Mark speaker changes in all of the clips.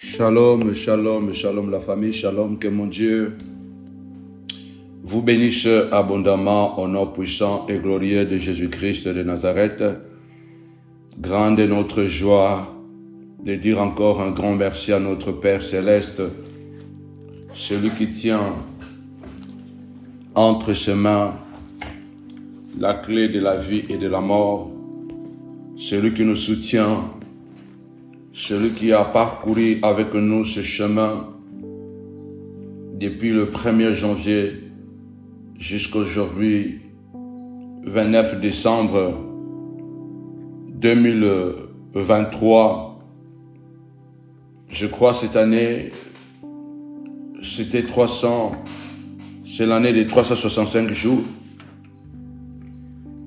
Speaker 1: Shalom, shalom, shalom la famille, shalom, que mon Dieu vous bénisse abondamment au nom puissant et glorieux de Jésus-Christ de Nazareth. Grande est notre joie de dire encore un grand merci à notre Père Céleste, celui qui tient entre ses mains la clé de la vie et de la mort, celui qui nous soutient, celui qui a parcouru avec nous ce chemin depuis le 1er janvier jusqu'à aujourd'hui, 29 décembre 2023. Je crois cette année, c'est l'année des 365 jours.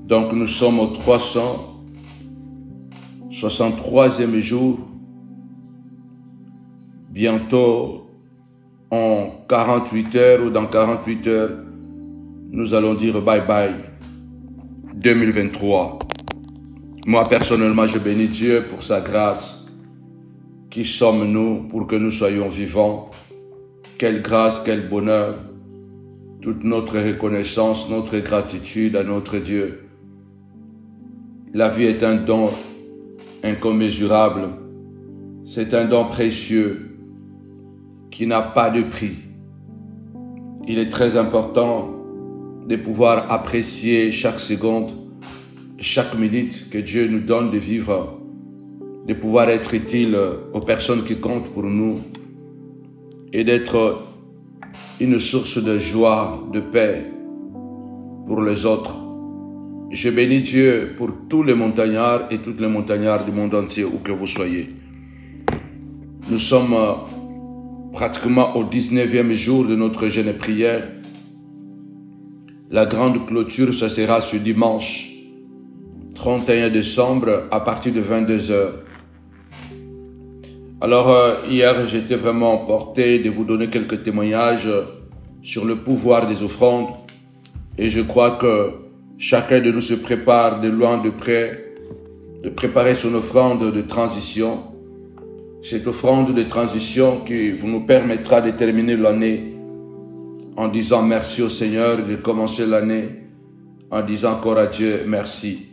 Speaker 1: Donc nous sommes au 363e jour. Bientôt, en 48 heures ou dans 48 heures, nous allons dire bye bye 2023. Moi personnellement, je bénis Dieu pour sa grâce. Qui sommes-nous pour que nous soyons vivants? Quelle grâce, quel bonheur. Toute notre reconnaissance, notre gratitude à notre Dieu. La vie est un don incommensurable. C'est un don précieux qui n'a pas de prix. Il est très important de pouvoir apprécier chaque seconde, chaque minute que Dieu nous donne de vivre, de pouvoir être utile aux personnes qui comptent pour nous et d'être une source de joie, de paix pour les autres. Je bénis Dieu pour tous les montagnards et toutes les montagnards du monde entier, où que vous soyez. Nous sommes pratiquement au 19e jour de notre jeûne et prière. La grande clôture, ça sera ce dimanche 31 décembre à partir de 22 heures. Alors hier, j'étais vraiment emporté de vous donner quelques témoignages sur le pouvoir des offrandes. Et je crois que chacun de nous se prépare de loin, de près, de préparer son offrande de transition. Cette offrande de transition qui nous permettra de terminer l'année en disant merci au Seigneur et de commencer l'année en disant encore à Dieu merci.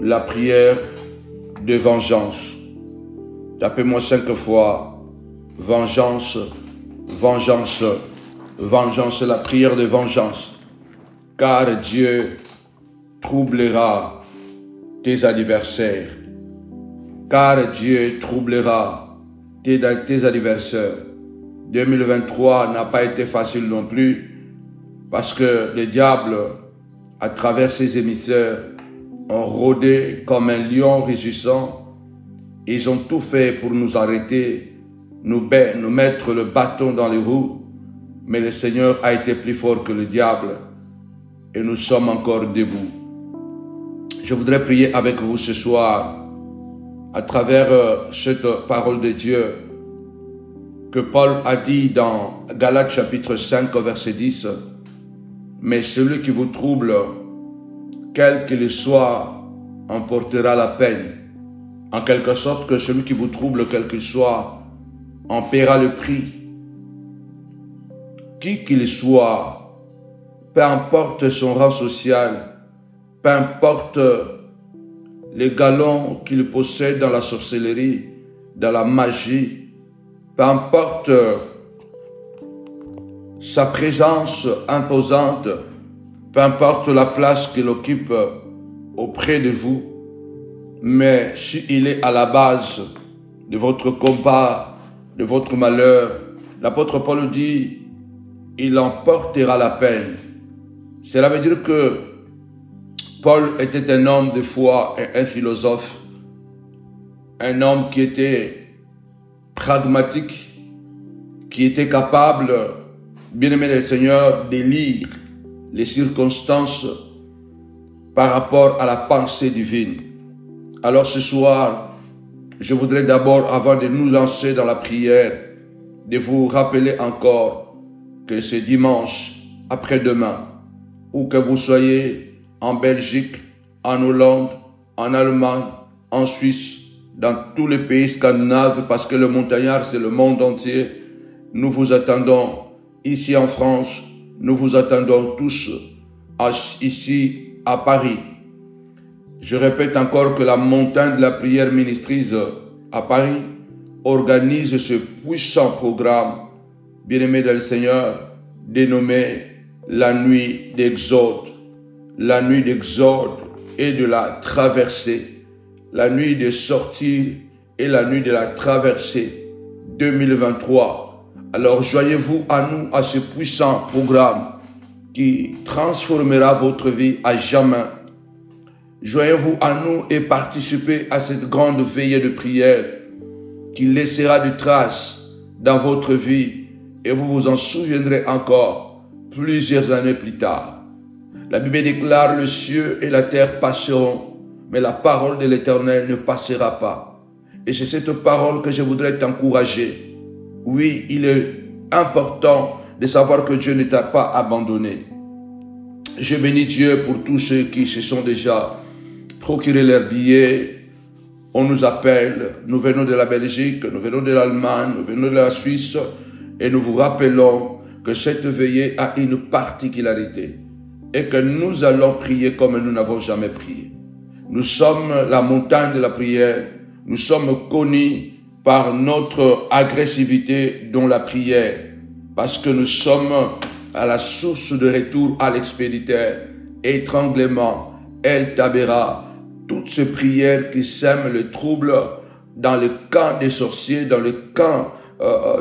Speaker 1: La prière de vengeance. Tapez-moi 5 fois. Vengeance, vengeance, vengeance, la prière de vengeance. Car Dieu troublera tes adversaires. Car Dieu troublera tes adversaires. 2023 n'a pas été facile non plus, parce que le diable, à travers ses émissaires, ont rôdé comme un lion rugissant. Ils ont tout fait pour nous arrêter, nous mettre le bâton dans les roues, mais le Seigneur a été plus fort que le diable et nous sommes encore debout. Je voudrais prier avec vous ce soir à travers cette parole de Dieu que Paul a dit dans Galates chapitre 5 verset 10. Mais celui qui vous trouble, quel qu'il soit, emportera la peine. En quelque sorte que celui qui vous trouble, quel qu'il soit, en paiera le prix. Qui qu'il soit, peu importe son rang social, peu importe les galons qu'il possède dans la sorcellerie, dans la magie, peu importe sa présence imposante, peu importe la place qu'il occupe auprès de vous, mais s'il est à la base de votre combat, de votre malheur, l'apôtre Paul dit, il emportera la peine. Cela veut dire que Paul était un homme de foi et un philosophe, un homme qui était pragmatique, qui était capable, bien-aimé du Seigneur, de lire les circonstances par rapport à la pensée divine. Alors ce soir, je voudrais d'abord, avant de nous lancer dans la prière, de vous rappeler encore que c'est dimanche, après-demain, où que vous soyez, en Belgique, en Hollande, en Allemagne, en Suisse, dans tous les pays scandinaves, parce que le montagnard, c'est le monde entier. Nous vous attendons ici en France, nous vous attendons tous ici à Paris. Je répète encore que la montagne de la prière ministrise à Paris organise ce puissant programme, bien-aimé dans le Seigneur, dénommé la nuit d'Exode. La nuit d'Exode et de la traversée, la nuit de sortie et la nuit de la traversée 2023. Alors joignez-vous à nous, à ce puissant programme qui transformera votre vie à jamais. Joignez-vous à nous et participez à cette grande veillée de prière qui laissera des traces dans votre vie et vous vous en souviendrez encore plusieurs années plus tard. La Bible déclare: le ciel et la terre passeront, mais la parole de l'Éternel ne passera pas. Et c'est cette parole que je voudrais t'encourager. Oui, il est important de savoir que Dieu ne t'a pas abandonné. Je bénis Dieu pour tous ceux qui se sont déjà procuré leurs billets. On nous appelle, nous venons de la Belgique, nous venons de l'Allemagne, nous venons de la Suisse, et nous vous rappelons que cette veillée a une particularité, et que nous allons prier comme nous n'avons jamais prié. Nous sommes la montagne de la prière, nous sommes connus par notre agressivité dans la prière, parce que nous sommes à la source de retour à l'expéditeur, étranglement, El Tabera, toutes ces prières qui sèment le trouble dans le camp des sorciers, dans le camp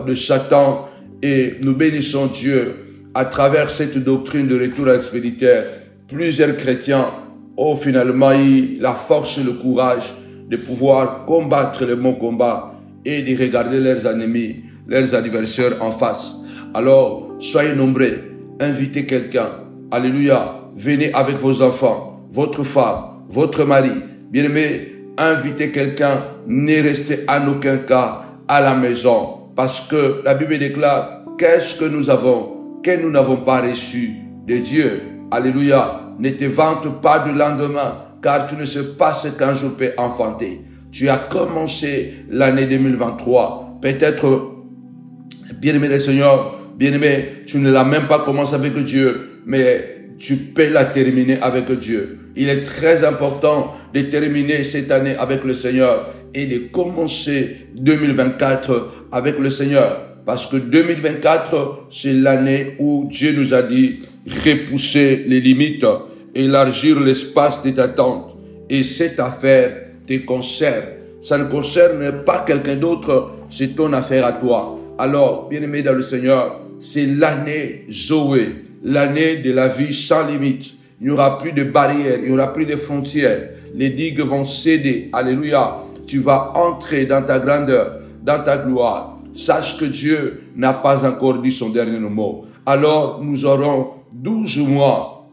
Speaker 1: de Satan, et nous bénissons Dieu à travers cette doctrine de retour à l'expéditeur. Plusieurs chrétiens ont finalement eu la force et le courage de pouvoir combattre le bon combat et de regarder leurs ennemis, leurs adversaires en face. Alors, soyez nombreux, invitez quelqu'un, alléluia, venez avec vos enfants, votre femme, votre mari, bien-aimé, invitez quelqu'un, ne restez en aucun cas à la maison, parce que la Bible déclare, qu'est-ce que nous avons que nous n'avons pas reçu de Dieu? Alléluia, ne te vante pas du lendemain, car tu ne sais pas ce qu'un jour peut enfanter. Tu as commencé l'année 2023, peut-être, bien-aimé du Seigneur, bien-aimé, tu ne l'as même pas commencé avec Dieu, mais tu peux la terminer avec Dieu. Il est très important de terminer cette année avec le Seigneur et de commencer 2024 avec le Seigneur. Parce que 2024, c'est l'année où Dieu nous a dit repousser les limites, élargir l'espace de t'attente. Et cette affaire te concerne. Ça ne concerne pas quelqu'un d'autre, c'est ton affaire à toi. Alors, bien-aimé dans le Seigneur, c'est l'année Zoé, l'année de la vie sans limite. Il n'y aura plus de barrières, il n'y aura plus de frontières. Les digues vont céder. Alléluia. Tu vas entrer dans ta grandeur, dans ta gloire. Sache que Dieu n'a pas encore dit son dernier mot. Alors, nous aurons 12 mois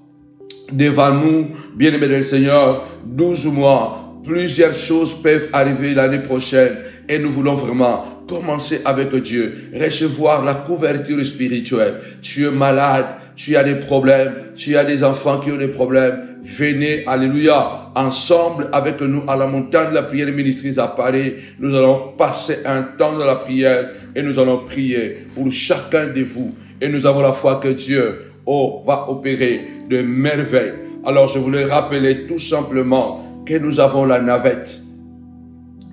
Speaker 1: devant nous, bien-aimés du Seigneur, 12 mois. Plusieurs choses peuvent arriver l'année prochaine et nous voulons vraiment commencer avec Dieu, recevoir la couverture spirituelle. Tu es malade, tu as des problèmes, tu as des enfants qui ont des problèmes. Venez, alléluia, ensemble avec nous à la montagne de la prière ministries à Paris. Nous allons passer un temps de la prière et nous allons prier pour chacun de vous. Et nous avons la foi que Dieu va opérer de merveilles. Alors je voulais rappeler tout simplement que nous avons la navette.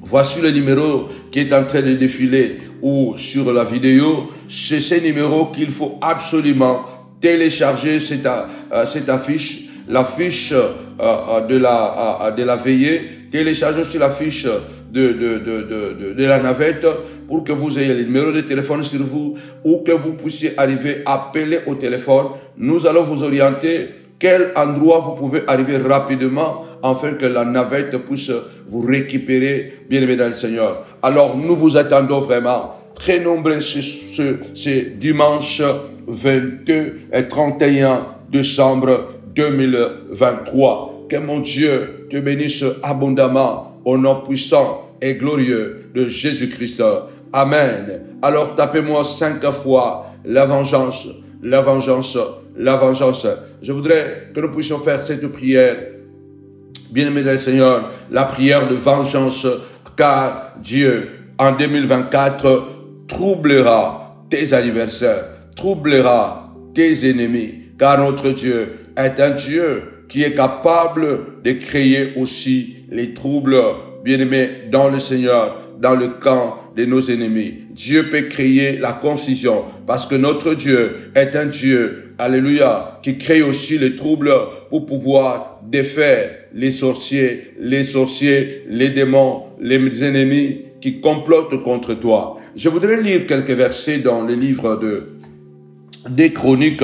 Speaker 1: Voici le numéro qui est en train de défiler ou sur la vidéo. C'est ce numéro qu'il faut absolument télécharger cette affiche. L'affiche de la veillée, téléchargez aussi l'affiche de la navette pour que vous ayez le numéro de téléphone sur vous ou que vous puissiez arriver à appeler au téléphone. Nous allons vous orienter quel endroit vous pouvez arriver rapidement afin que la navette puisse vous récupérer, bien-aimés dans le Seigneur. Alors nous vous attendons vraiment très nombreux ce dimanche 22 et 31 décembre 2023. Que mon Dieu te bénisse abondamment au nom puissant et glorieux de Jésus-Christ. Amen. Alors tapez-moi 5 fois la vengeance, la vengeance, la vengeance. Je voudrais que nous puissions faire cette prière. Bien-aimé dans le Seigneur, la prière de vengeance car Dieu, en 2024, troublera tes adversaires, troublera tes ennemis, car notre Dieu est un Dieu qui est capable de créer aussi les troubles, bien-aimés, dans le Seigneur, dans le camp de nos ennemis. Dieu peut créer la confusion parce que notre Dieu est un Dieu, alléluia, qui crée aussi les troubles pour pouvoir défaire les sorciers, les démons, les ennemis qui complotent contre toi. Je voudrais lire quelques versets dans le livre des Chroniques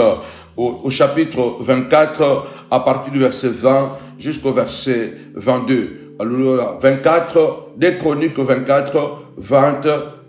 Speaker 1: au chapitre 24 à partir du verset 20 jusqu'au verset 22. Alléluia. 24, des Chroniques 24, 20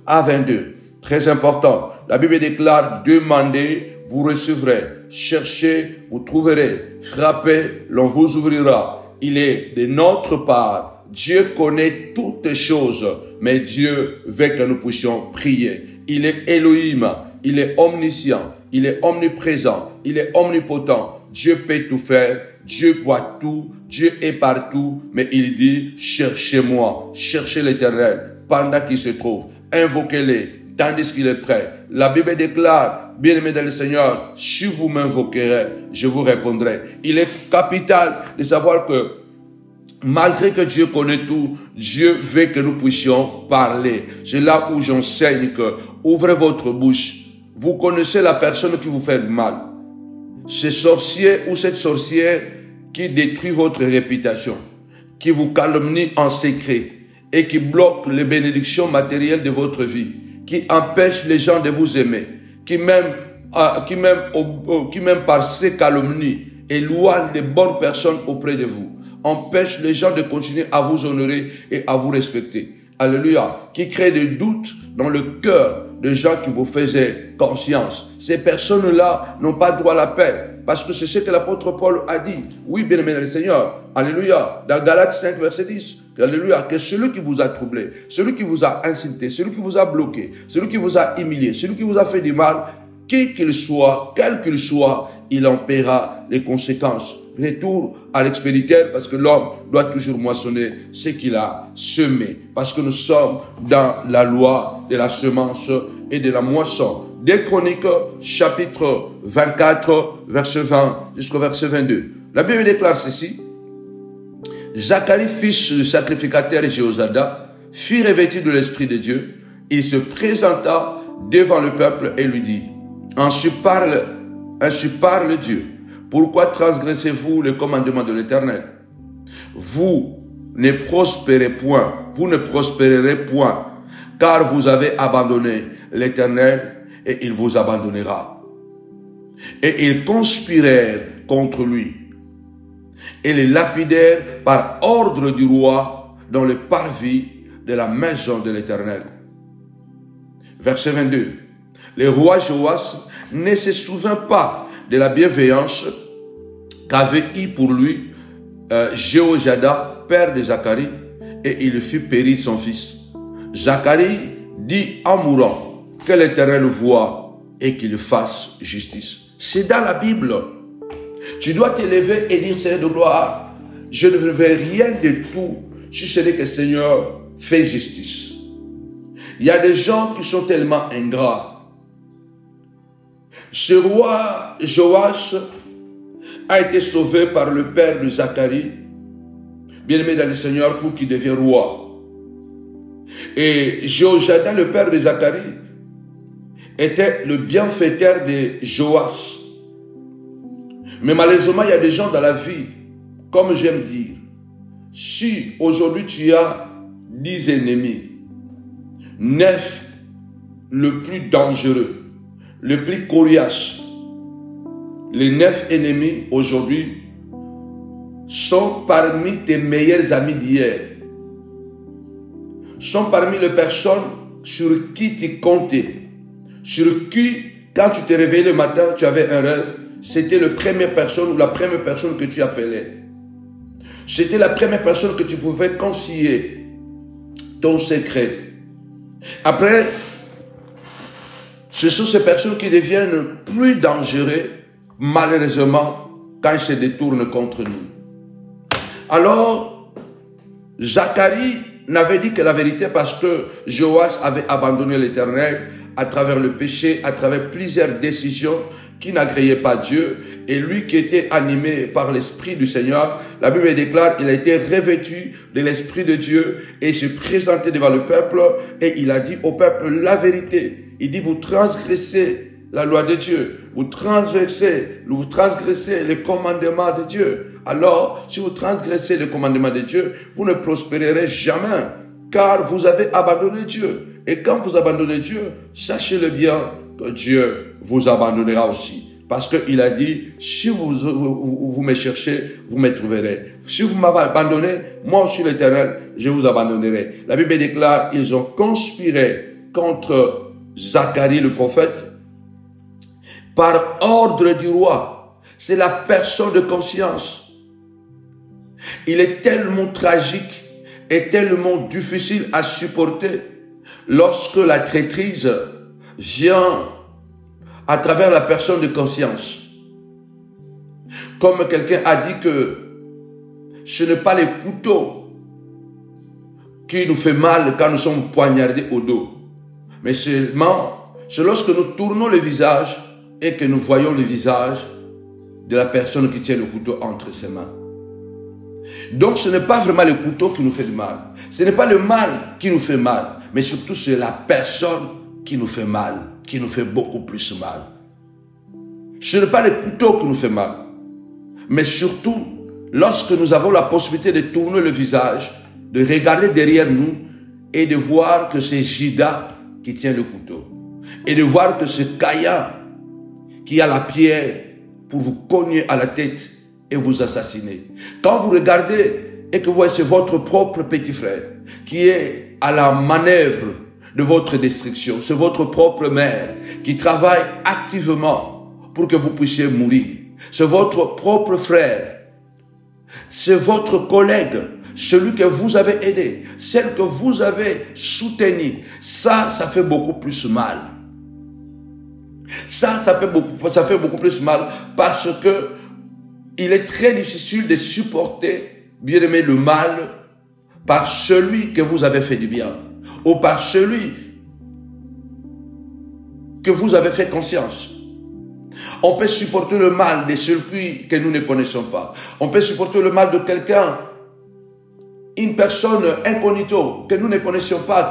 Speaker 1: à 22. Très important. La Bible déclare, demandez, vous recevrez. Cherchez, vous trouverez. Frappez, l'on vous ouvrira. Il est de notre part. Dieu connaît toutes choses, mais Dieu veut que nous puissions prier. Il est Elohim, il est omniscient, il est omniprésent, il est omnipotent. Dieu peut tout faire, Dieu voit tout, Dieu est partout, mais il dit, cherchez-moi, cherchez l'Éternel, pendant qu'il se trouve, invoquez-le, tandis qu'il est prêt. La Bible déclare, bien-aimé dans le Seigneur, si vous m'invoquerez, je vous répondrai. Il est capital de savoir que, malgré que Dieu connaît tout, Dieu veut que nous puissions parler. C'est là où j'enseigne que, ouvrez votre bouche. Vous connaissez la personne qui vous fait mal. Ce sorcier ou cette sorcière qui détruit votre réputation, qui vous calomnie en secret et qui bloque les bénédictions matérielles de votre vie, qui empêche les gens de vous aimer, qui même par ses calomnies éloigne les bonnes personnes auprès de vous, empêche les gens de continuer à vous honorer et à vous respecter. Alléluia. Qui crée des doutes dans le cœur des gens qui vous faisaient confiance. Ces personnes-là n'ont pas droit à la paix. Parce que c'est ce que l'apôtre Paul a dit. Oui, bien-aimé dans le Seigneur. Alléluia. Dans Galates 5, verset 10. Alléluia. Que celui qui vous a troublé, celui qui vous a insulté, celui qui vous a bloqué, celui qui vous a humilié, celui qui vous a fait du mal, qui qu'il soit, quel qu'il soit, il en paiera les conséquences. Retour à l'expéditeur, parce que l'homme doit toujours moissonner ce qu'il a semé. Parce que nous sommes dans la loi de la semence et de la moisson. Des Chroniques, chapitre 24, verset 20 jusqu'au verset 22. La Bible déclare ceci. Zacharie, fils du sacrificateur Jéhozada, fut revêtu de l'Esprit de Dieu. Il se présenta devant le peuple et lui dit, ainsi parle Dieu. Pourquoi transgressez-vous le commandement de l'Éternel? Vous ne prospérez point, vous ne prospérerez point, car vous avez abandonné l'Éternel et il vous abandonnera. Et ils conspirèrent contre lui et les lapidèrent par ordre du roi dans le parvis de la maison de l'Éternel. Verset 22. Le roi Joas ne se souvint pas de la bienveillance qu'avait eu pour lui Jéhojada, père de Zacharie, et il fit périr son fils. Zacharie dit en mourant que l'Éternel voie et qu'il fasse justice. C'est dans la Bible. Tu dois t'élever et dire, Seigneur de gloire, je ne veux rien de tout si ce n'est que Seigneur fait justice. Il y a des gens qui sont tellement ingrats. Ce roi Joas a été sauvé par le père de Zacharie, bien-aimé dans le Seigneur, pour qu'il devienne roi. Et Jéhojada, le père de Zacharie, était le bienfaiteur de Joas. Mais malheureusement, il y a des gens dans la vie, comme j'aime dire, si aujourd'hui tu as 10 ennemis, 9 le plus dangereux, le plus coriace, les 9 ennemis aujourd'hui sont parmi tes meilleurs amis d'hier. Sont parmi les personnes sur qui tu comptais. Sur qui, quand tu te réveillais le matin, tu avais un rêve, c'était la première personne ou la première personne que tu appelais. C'était la première personne que tu pouvais conseiller ton secret. Après, ce sont ces personnes qui deviennent plus dangereuses, malheureusement, quand ils se détournent contre nous. Alors, Zacharie n'avait dit que la vérité parce que Joas avait abandonné l'Éternel à travers le péché, à travers plusieurs décisions qui n'agréaient pas Dieu. Et lui qui était animé par l'Esprit du Seigneur, la Bible déclare qu'il a été revêtu de l'Esprit de Dieu et se présentait devant le peuple et il a dit au peuple la vérité. Il dit, vous transgressez la loi de Dieu, vous transgressez les commandements de Dieu. Alors, si vous transgressez les commandements de Dieu, vous ne prospérerez jamais, car vous avez abandonné Dieu. Et quand vous abandonnez Dieu, sachez-le bien que Dieu vous abandonnera aussi. Parce qu'il a dit, si vous me cherchez, vous me trouverez. Si vous m'avez abandonné, moi aussi l'Éternel, je vous abandonnerai. La Bible déclare, ils ont conspiré contre Zacharie le prophète par ordre du roi. C'est la personne de conscience. Il est tellement tragique et tellement difficile à supporter lorsque la traîtrise vient à travers la personne de conscience. Comme quelqu'un a dit que ce n'est pas les couteaux qui nous fait mal quand nous sommes poignardés au dos, mais seulement c'est lorsque nous tournons le visage et que nous voyons le visage de la personne qui tient le couteau entre ses mains. Donc ce n'est pas vraiment le couteau qui nous fait du mal. Ce n'est pas le mal qui nous fait mal, mais surtout c'est la personne qui nous fait mal, qui nous fait beaucoup plus mal. Ce n'est pas le couteau qui nous fait mal, mais surtout lorsque nous avons la possibilité de tourner le visage, de regarder derrière nous et de voir que c'est Judas qui tient le couteau. Et de voir que c'est Caïn qui a la pierre pour vous cogner à la tête et vous assassiner. Quand vous regardez et que vous voyez c'est votre propre petit frère qui est à la manœuvre de votre destruction, c'est votre propre mère qui travaille activement pour que vous puissiez mourir. C'est votre propre frère, c'est votre collègue, celui que vous avez aidé, celle que vous avez soutenu. Ça fait beaucoup plus mal. Ça fait beaucoup plus mal parce que il est très difficile de supporter, bien aimé, le mal par celui que vous avez fait du bien ou par celui que vous avez fait conscience. On peut supporter le mal de celui que nous ne connaissons pas. On peut supporter le mal de quelqu'un, une personne incognito que nous ne connaissions pas,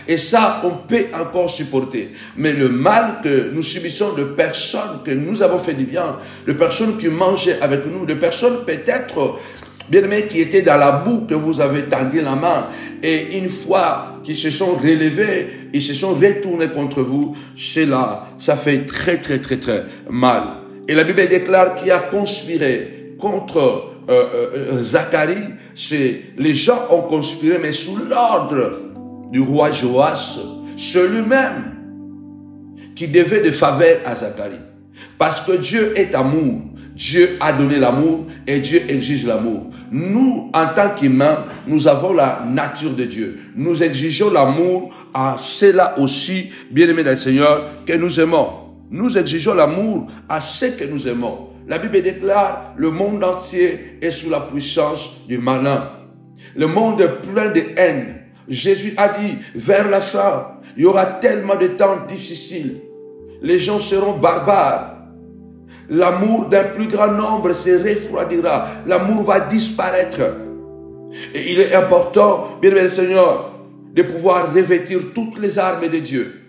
Speaker 1: Et ça, on peut encore supporter. Mais le mal que nous subissons de personnes que nous avons fait du bien, de personnes qui mangeaient avec nous, de personnes peut-être, bien aimés, qui étaient dans la boue, que vous avez tendu la main, et une fois qu'ils se sont relevés, ils se sont retournés contre vous, c'est là, ça fait très mal. Et la Bible déclare qu'il a conspiré contre Zacharie, les gens ont conspiré, mais sous l'ordre du roi Joas, celui même qui devait des faveurs à Zacharie. Parce que Dieu est amour, Dieu a donné l'amour et Dieu exige l'amour. Nous, en tant qu'humains, nous avons la nature de Dieu. Nous exigeons l'amour à ceux-là aussi, bien-aimés du Seigneur, que nous aimons. Nous exigeons l'amour à ceux que nous aimons. La Bible déclare, le monde entier est sous la puissance du malin. Le monde est plein de haine. Jésus a dit, vers la fin, il y aura tellement de temps difficiles. Les gens seront barbares. L'amour d'un plus grand nombre se refroidira. L'amour va disparaître. Et il est important, bien aimé Seigneur, de pouvoir revêtir toutes les armes de Dieu.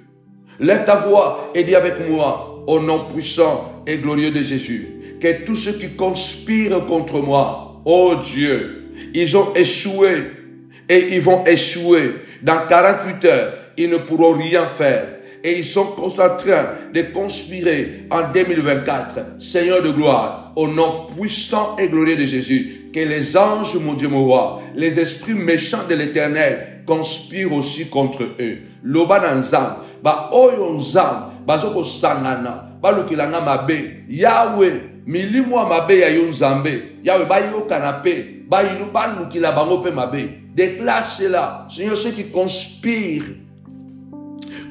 Speaker 1: Lève ta voix et dis avec moi, au nom puissant et glorieux de Jésus, que tous ceux qui conspirent contre moi, oh Dieu, ils ont échoué et ils vont échouer. Dans 48 heures, ils ne pourront rien faire. Et ils sont en train de conspirer en 2024. Seigneur de gloire, au nom puissant et glorieux de Jésus, que les anges, mon Dieu, mon roi, les esprits méchants de l'Éternel conspirent aussi contre eux. Loba nanzang, ba oyo nzang, bazoko sangana, ba lukilanga mabe, Yahweh, milimu mabe ya yo nzambe, Yahweh, ba yo kanapé, ba lukila bango pe mabe. Déclare cela, Seigneur, ceux qui conspirent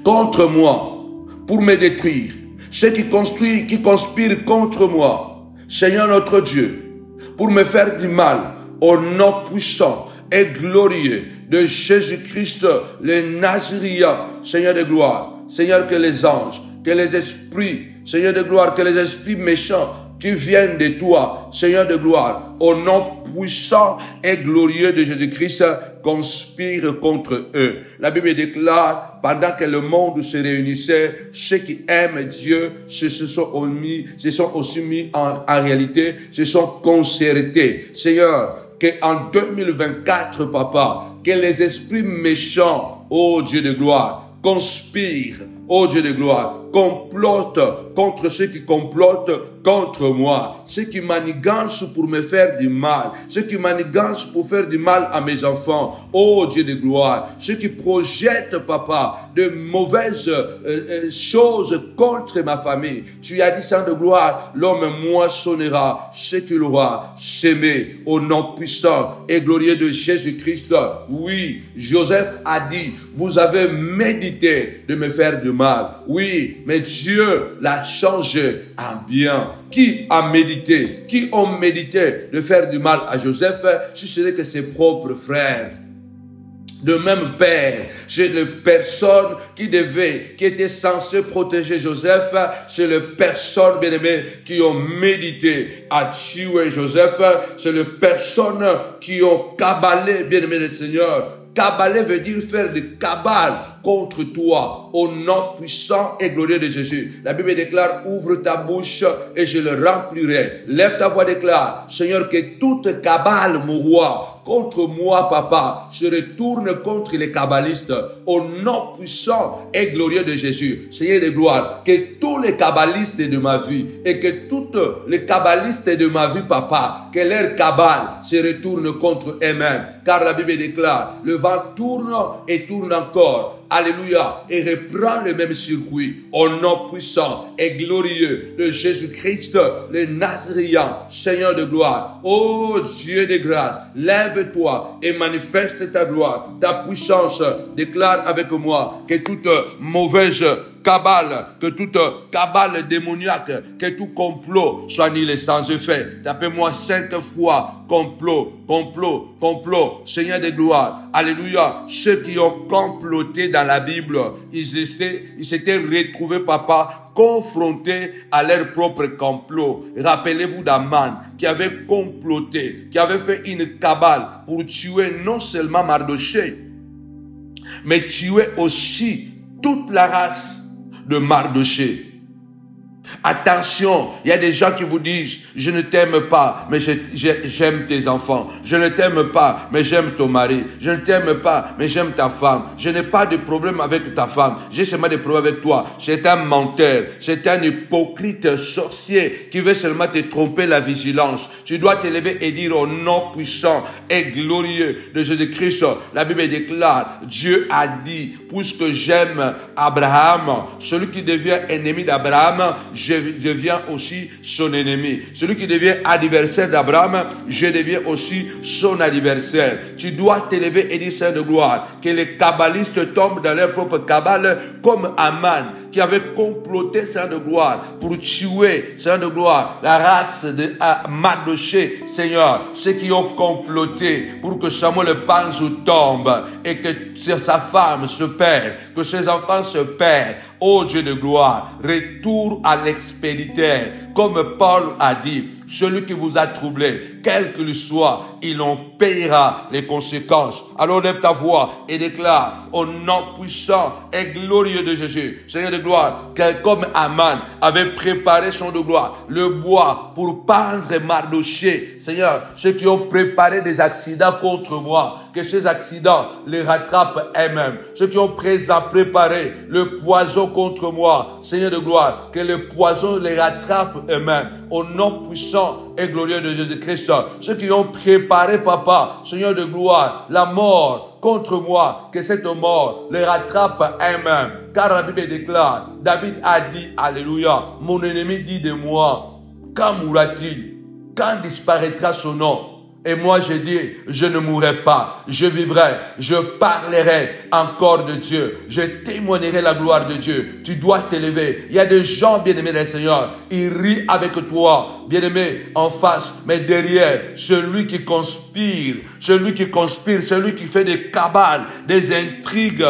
Speaker 1: contre moi, pour me détruire, ceux qui conspirent contre moi, Seigneur notre Dieu, pour me faire du mal, au nom puissant et glorieux de Jésus-Christ, le Nazarien, Seigneur de gloire. Seigneur, que les anges, que les esprits, Seigneur de gloire, que les esprits méchants qui viennent de toi, Seigneur de gloire, au nom puissant et glorieux de Jésus-Christ, conspirent contre eux. La Bible déclare, pendant que le monde se réunissait, ceux qui aiment Dieu se sont aussi mis en réalité, se sont concertés. Seigneur, qu'en 2024, Papa, que les esprits méchants, ô Dieu de gloire, conspirent, ô Dieu de gloire, complotent contre ceux qui complotent contre moi, ceux qui manigancent pour me faire du mal, ceux qui manigancent pour faire du mal à mes enfants, ô Dieu de gloire, ceux qui projettent, Papa, de mauvaises choses contre ma famille. Tu as dit, Saint de gloire, l'homme moissonnera ce qu'il aura semé, au nom puissant et glorieux de Jésus-Christ. Oui, Joseph a dit, vous avez médité de me faire du mal. Oui, mais Dieu l'a changé en bien. Qui a médité, qui ont médité de faire du mal à Joseph, si ce n'est que ses propres frères. De même père, c'est les personnes qui étaient censées protéger Joseph, c'est les personnes, bien aimées, qui ont médité à tuer Joseph, c'est les personnes qui ont cabalé, bien aimé le Seigneur. Cabaler veut dire faire des cabales contre toi, au nom puissant et glorieux de Jésus. La Bible déclare, ouvre ta bouche et je le remplirai. Lève ta voix, déclare, Seigneur, que toute cabale, mon roi, contre moi, Papa, se retourne contre les kabbalistes, au nom puissant et glorieux de Jésus. Seigneur de gloire, que tous les kabbalistes de ma vie et que toutes les kabbalistes de ma vie, Papa, que leur cabale se retourne contre eux-mêmes. Car la Bible déclare, le vent tourne et tourne encore. Alléluia. Et reprend le même circuit au nom puissant et glorieux de Jésus-Christ, le Nazarien, Seigneur de gloire. Ô Dieu de grâce, lève-toi et manifeste ta gloire, ta puissance. Déclare avec moi que toute mauvaise cabale, que toute cabale démoniaque, que tout complot soit annulé sans effet. Tapez-moi 5 fois complot, complot, complot. Seigneur de gloire, alléluia. Ceux qui ont comploté dans la Bible, ils s'étaient retrouvés, Papa, confrontés à leur propre complot. Rappelez-vous d'Aman qui avait comploté, qui avait fait une cabale pour tuer non seulement Mardochée, mais tuer aussi toute la race de Mardochée. Attention, il y a des gens qui vous disent, je ne t'aime pas, mais j'aime tes enfants. Je ne t'aime pas, mais j'aime ton mari. Je ne t'aime pas, mais j'aime ta femme. Je n'ai pas de problème avec ta femme. J'ai seulement des problèmes avec toi. C'est un menteur. C'est un hypocrite sorcier qui veut seulement te tromper la vigilance. Tu dois te lever et dire au nom puissant et glorieux de Jésus-Christ. La Bible déclare, Dieu a dit, puisque j'aime Abraham, celui qui devient ennemi d'Abraham, je deviens aussi son ennemi. Celui qui devient adversaire d'Abraham, je deviens aussi son adversaire. Tu dois t'élever et dire, Seigneur de gloire, que les kabbalistes tombent dans leur propre cabale, comme Aman, qui avait comploté, Seigneur de gloire, pour tuer, Seigneur de gloire, la race de Mardochée, Seigneur, ceux qui ont comploté pour que Samuel le Panzou tombe et que sa femme se perd, que ses enfants se perdent. Ô Dieu de gloire, retour à l'expéditeur, comme Paul a dit, celui qui vous a troublé, quel qu'il soit, il en payera les conséquences. Alors lève ta voix et déclare au nom puissant et glorieux de Jésus, Seigneur de gloire, que comme Aman avait préparé son de gloire, le bois pour pendre Mardochée, Seigneur, ceux qui ont préparé des accidents contre moi, que ces accidents les rattrapent eux-mêmes. Ceux qui ont préparé le poison contre moi, Seigneur de gloire, que le poison les rattrape eux-mêmes. Au nom puissant et glorieux de Jésus-Christ. Ceux qui ont préparé, Papa, Seigneur de gloire, la mort contre moi, que cette mort les rattrape eux-mêmes. Car la Bible déclare, David a dit, alléluia, mon ennemi dit de moi, quand mourra-t-il? Quand disparaîtra son nom? Et moi, j'ai dit, je ne mourrai pas, je vivrai, je parlerai encore de Dieu, je témoignerai la gloire de Dieu. Tu dois t'élever. Il y a des gens, bien-aimés du Seigneur, ils rient avec toi, bien-aimé, en face, mais derrière, celui qui conspire, celui qui fait des cabales, des intrigues.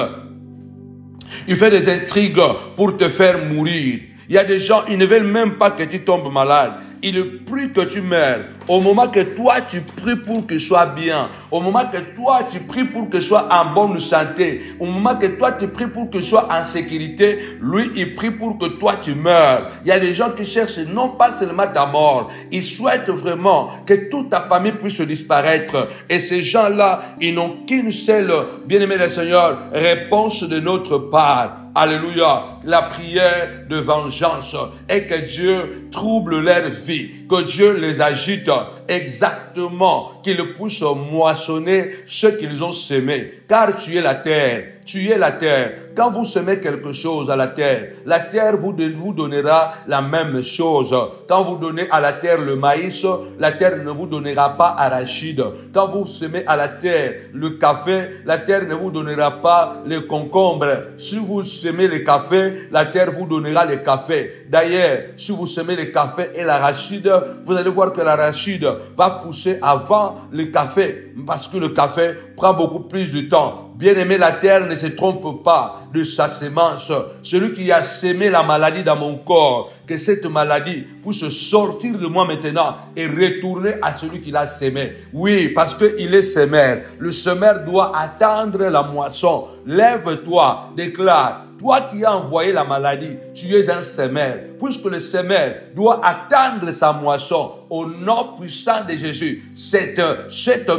Speaker 1: Il fait des intrigues pour te faire mourir. Il y a des gens, ils ne veulent même pas que tu tombes malade. Ils prient que tu meurs. Au moment que toi, tu pries pour que je sois bien. Au moment que toi, tu pries pour que je sois en bonne santé. Au moment que toi, tu pries pour que je sois en sécurité. Lui, il prie pour que toi, tu meurs. Il y a des gens qui cherchent non pas seulement ta mort. Ils souhaitent vraiment que toute ta famille puisse disparaître. Et ces gens-là, ils n'ont qu'une seule, bien-aimé le Seigneur, réponse de notre part. Alléluia. La prière de vengeance et que Dieu trouble leur vie, que Dieu les agite exactement, qu'il puisse moissonner ce qu'ils ont semé. Car tu es la terre. Tu es la terre. Quand vous semez quelque chose à la terre vous donnera la même chose. Quand vous donnez à la terre le maïs, la terre ne vous donnera pas arachide. Quand vous semez à la terre le café, la terre ne vous donnera pas le concombre. Si vous semez le café, la terre vous donnera le café. D'ailleurs, si vous semez le café et l'arachide, vous allez voir que l'arachide va pousser avant le café, parce que le café prend beaucoup plus de temps. Bien-aimé, la terre ne se trompe pas de sa sémence. Celui qui a sémé la maladie dans mon corps, que cette maladie puisse sortir de moi maintenant et retourner à celui qui l'a sémé. Oui, parce qu'il est semeur. Le semeur doit attendre la moisson. Lève-toi, déclare. Toi qui as envoyé la maladie, tu es un semeur. Puisque le semeur doit attendre sa moisson au nom puissant de Jésus. Cette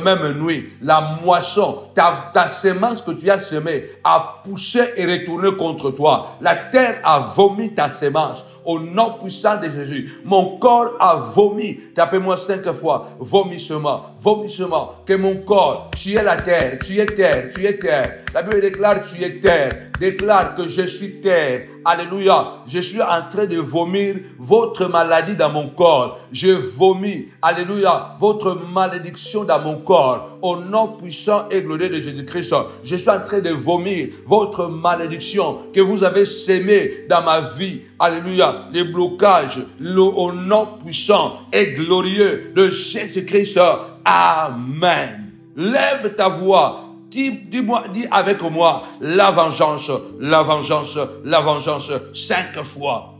Speaker 1: même nuit, la moisson, ta semence que tu as semée a poussé et retourné contre toi. La terre a vomi ta semence. Au nom puissant de Jésus, mon corps a vomi. Tapez-moi 5 fois. Vomissement, vomissement. Que mon corps, tu es la terre, tu es terre, tu es terre. La Bible déclare, tu es terre. Déclare que je suis terre. Alléluia. Je suis en train de vomir votre maladie dans mon corps. Je vomis. Alléluia. Votre malédiction dans mon corps. Au nom puissant et glorieux de Jésus-Christ. Je suis en train de vomir votre malédiction que vous avez sémée dans ma vie. Alléluia. Les blocages. Au nom puissant et glorieux de Jésus-Christ. Amen. Lève ta voix. Dis-moi, dis avec moi, la vengeance, la vengeance, la vengeance, 5 fois.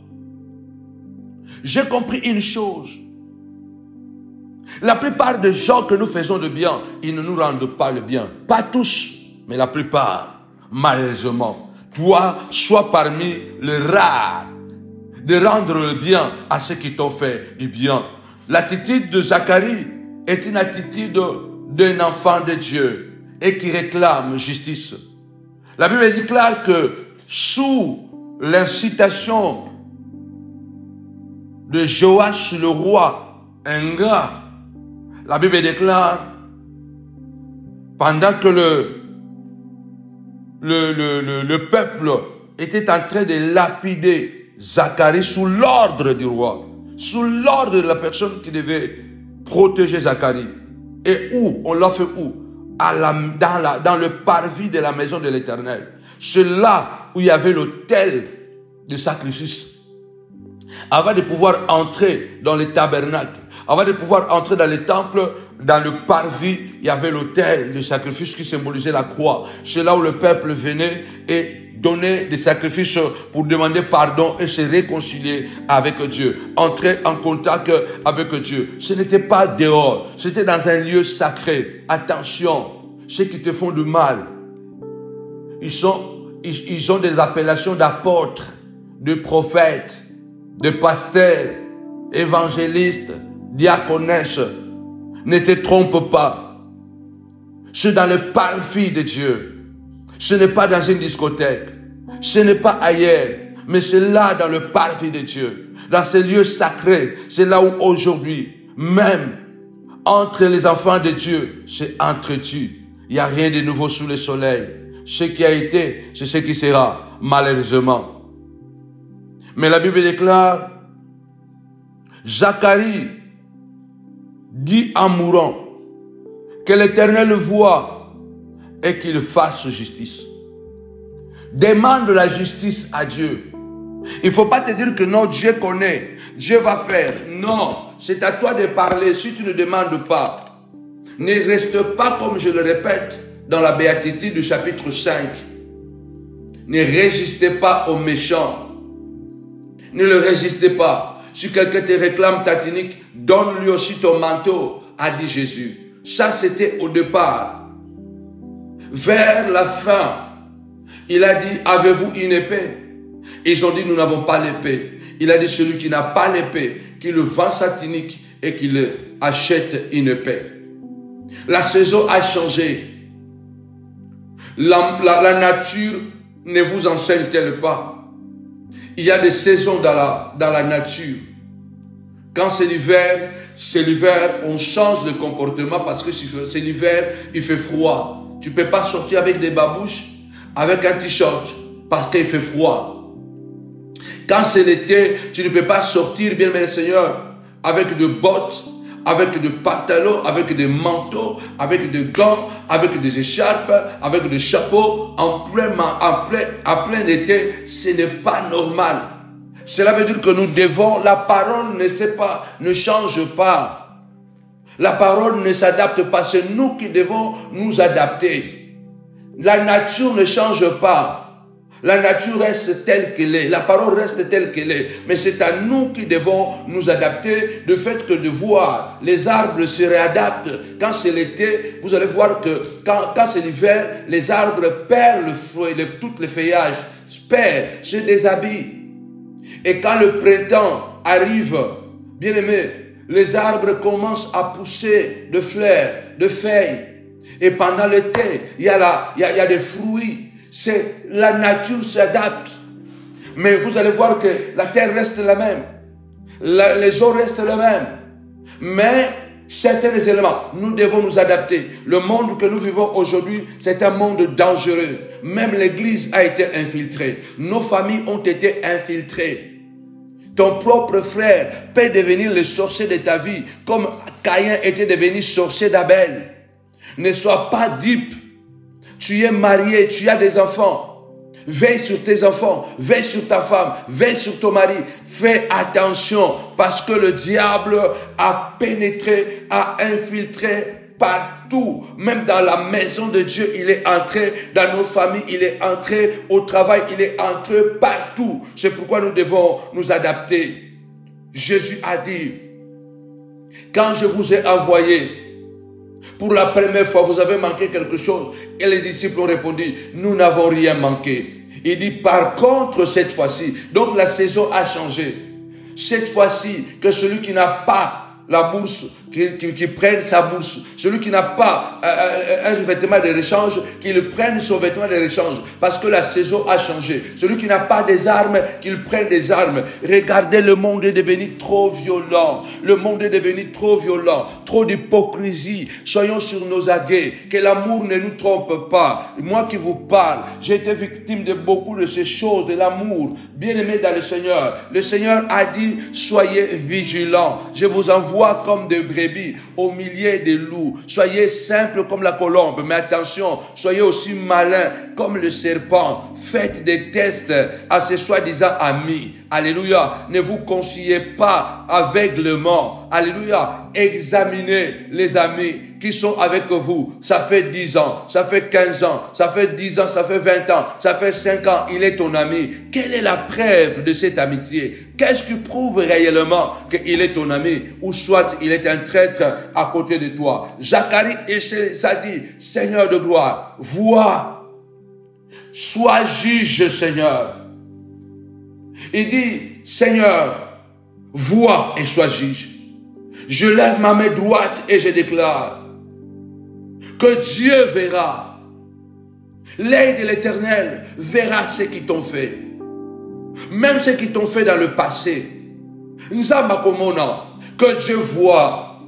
Speaker 1: J'ai compris une chose. La plupart des gens que nous faisons le bien, ils ne nous rendent pas le bien. Pas tous, mais la plupart, malheureusement. Toi, sois parmi les rares de rendre le bien à ceux qui t'ont fait du bien. L'attitude de Zacharie est une attitude d'un enfant de Dieu et qui réclame justice. La Bible déclare que sous l'incitation de Joach le roi ingrat, la Bible déclare, pendant que le peuple était en train de lapider Zacharie sous l'ordre du roi, sous l'ordre de la personne qui devait protéger Zacharie. Et où? On l'a fait où? Dans le parvis de la maison de l'Éternel. C'est là où il y avait l'autel de sacrifice. Avant de pouvoir entrer dans le tabernacle, avant de pouvoir entrer dans le temple, dans le parvis, il y avait l'autel de sacrifice qui symbolisait la croix. C'est là où le peuple venait et donnait des sacrifices pour demander pardon et se réconcilier avec Dieu. Entrer en contact avec Dieu. Ce n'était pas dehors, c'était dans un lieu sacré. Attention, ceux qui te font du mal, ils ont des appellations d'apôtres, de prophètes, de pasteurs, évangélistes, diaconesses. Ne te trompe pas. C'est dans le parvis de Dieu. Ce n'est pas dans une discothèque. Ce n'est pas ailleurs. Mais c'est là dans le parvis de Dieu. Dans ces lieux sacrés. C'est là où aujourd'hui, même entre les enfants de Dieu, c'est entretenu. Il n'y a rien de nouveau sous le soleil. Ce qui a été, c'est ce qui sera, malheureusement. Mais la Bible déclare, Zacharie dit en mourant, Que l'Éternel voie et qu'il fasse justice. Demande la justice à Dieu. Il ne faut pas te dire que non, Dieu connaît, Dieu va faire. Non, c'est à toi de parler si tu ne demandes pas. Ne reste pas, comme je le répète, dans la béatitude du chapitre 5. Ne résistez pas aux méchants. Ne le résistez pas. Si quelqu'un te réclame ta tunique, donne-lui aussi ton manteau, a dit Jésus. Ça, c'était au départ. Vers la fin, il a dit, avez-vous une épée? Ils ont dit, nous n'avons pas l'épée. Il a dit, celui qui n'a pas l'épée, qu'il vend sa tunique et qu'il achète une épée. La saison a changé. La nature ne vous enseigne-t-elle pas? Il y a des saisons dans la nature. Quand c'est l'hiver, on change de comportement parce que c'est l'hiver, il fait froid. Tu ne peux pas sortir avec des babouches, avec un t-shirt, parce qu'il fait froid. Quand c'est l'été, tu ne peux pas sortir, bien aimé Seigneur, avec des bottes, avec des pantalons, avec des manteaux, avec des gants, avec des écharpes, avec des chapeaux, en plein été, ce n'est pas normal. Cela veut dire que nous devons, la parole ne change pas. La parole ne s'adapte pas, c'est nous qui devons nous adapter. La nature ne change pas. La nature reste telle qu'elle est, la parole reste telle qu'elle est, mais c'est à nous qui devons nous adapter. De fait que de voir les arbres se réadaptent. Quand c'est l'été, vous allez voir que quand c'est l'hiver, les arbres perdent le fruit, tous les feuillages perdent, se déshabillent. Et quand le printemps arrive, bien aimé, les arbres commencent à pousser de fleurs, de feuilles. Et pendant l'été, il y a des fruits. La nature s'adapte. Mais vous allez voir que la terre reste la même. Les eaux restent les mêmes. Mais certains éléments, nous devons nous adapter. Le monde que nous vivons aujourd'hui, c'est un monde dangereux. Même l'église a été infiltrée. Nos familles ont été infiltrées. Ton propre frère peut devenir le sorcier de ta vie, comme Caïn était devenu sorcier d'Abel. Ne sois pas dupe. Tu es marié, tu as des enfants. Veille sur tes enfants, veille sur ta femme, veille sur ton mari. Fais attention parce que le diable a pénétré, a infiltré partout. Même dans la maison de Dieu, il est entré. Dans nos familles, il est entré. Au travail, il est entré partout. C'est pourquoi nous devons nous adapter. Jésus a dit, quand je vous ai envoyé, pour la première fois, vous avez manqué quelque chose. Et les disciples ont répondu, nous n'avons rien manqué. Il dit, par contre, cette fois-ci, donc la saison a changé. Cette fois-ci, que celui qui n'a pas la bourse, qui prenne sa bourse. Celui qui n'a pas un vêtement de rechange, qu'il prenne son vêtement de rechange. Parce que la saison a changé. Celui qui n'a pas des armes, qu'il prenne des armes. Regardez, le monde est devenu trop violent. Le monde est devenu trop violent. Trop d'hypocrisie. Soyons sur nos aguets. Que l'amour ne nous trompe pas. Moi qui vous parle, j'ai été victime de beaucoup de ces choses, de l'amour. Bien-aimé dans le Seigneur. Le Seigneur a dit, soyez vigilants. Je vous envoie comme des brebis au milieu des loups. Soyez simples comme la colombe, mais attention, soyez aussi malins comme le serpent. Faites des tests à ces soi-disant amis. Alléluia. Ne vous conseillez pas aveuglement. Alléluia. Examinez les amis qui sont avec vous. Ça fait 10 ans, ça fait 15 ans, ça fait 10 ans, ça fait 20 ans, ça fait 5 ans. Il est ton ami. Quelle est la preuve de cette amitié? Qu'est-ce qui prouve réellement qu'il est ton ami? Ou soit il est un traître à côté de toi. Zacharie et ça dit, Seigneur de gloire, vois, sois juge, Seigneur. Il dit, Seigneur, vois et sois juge. Je lève ma main droite et je déclare que Dieu verra. L'œil de l'Éternel verra ce qu'ils t'ont fait. Même ce qu'ils t'ont fait dans le passé. Que Dieu voit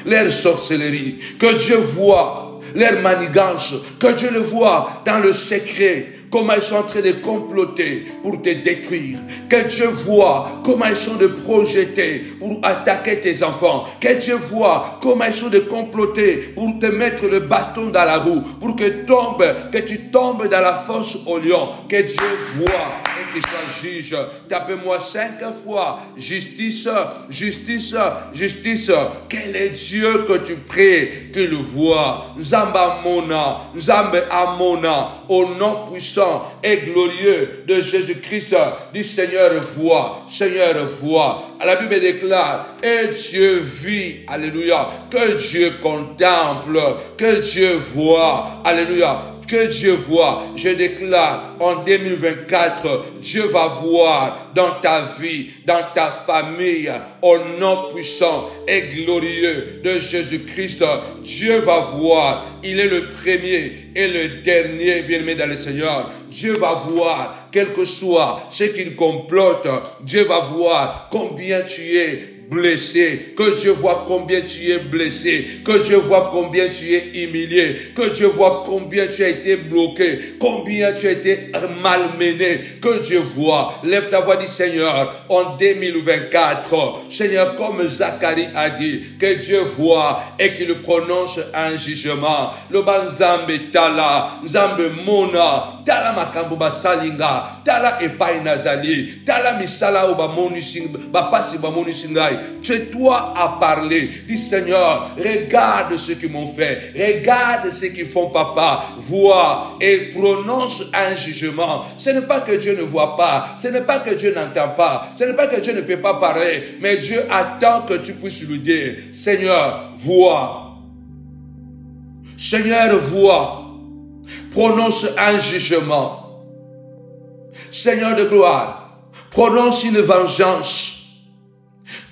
Speaker 1: leur sorcellerie. Que Dieu voit leur manigance. Que Dieu le voit dans le secret. comment ils sont en train de comploter pour te détruire. Que Dieu voit comment ils sont de projeter pour attaquer tes enfants. Que Dieu voit comment ils sont de comploter pour te mettre le bâton dans la roue, pour que tu tombes dans la fosse au lion. Que Dieu voit et qu'il soit juge. Tapez-moi 5 fois. Justice, justice, justice. Quel est Dieu que tu pries qu'il voit? Zamba Mona, Zambe Amona, au nom puissant et glorieux de Jésus-Christ, du Seigneur voit, Seigneur voit. La Bible déclare, et Dieu vit, alléluia, que Dieu contemple, que Dieu voit, alléluia. Que Dieu voit, je déclare en 2024, Dieu va voir dans ta vie, dans ta famille, au nom puissant et glorieux de Jésus-Christ. Dieu va voir, il est le premier et le dernier, bien-aimé dans le Seigneur. Dieu va voir, quel que soit ce qu'il complote, Dieu va voir combien tu es blessé, que Dieu voit combien tu es blessé, que Dieu voit combien tu es humilié, que Dieu voit combien tu as été bloqué, combien tu as été malmené, que Dieu voit. Lève ta voix, dis Seigneur, en 2024, Seigneur, comme Zacharie a dit, que Dieu voit et qu'il prononce un jugement. Le banzambe tala, zambe mona, tala makambo basalinga, tala epai nazali, tala misala oba moni sing, bapasi ba moni singai. C'est toi à parler. Dis Seigneur, regarde ce qu'ils m'ont fait. Regarde ce qu'ils font papa. Vois et prononce un jugement. Ce n'est pas que Dieu ne voit pas. Ce n'est pas que Dieu n'entend pas. Ce n'est pas que Dieu ne peut pas parler. Mais Dieu attend que tu puisses lui dire, Seigneur, vois. Seigneur, vois. Prononce un jugement. Seigneur de gloire, prononce une vengeance.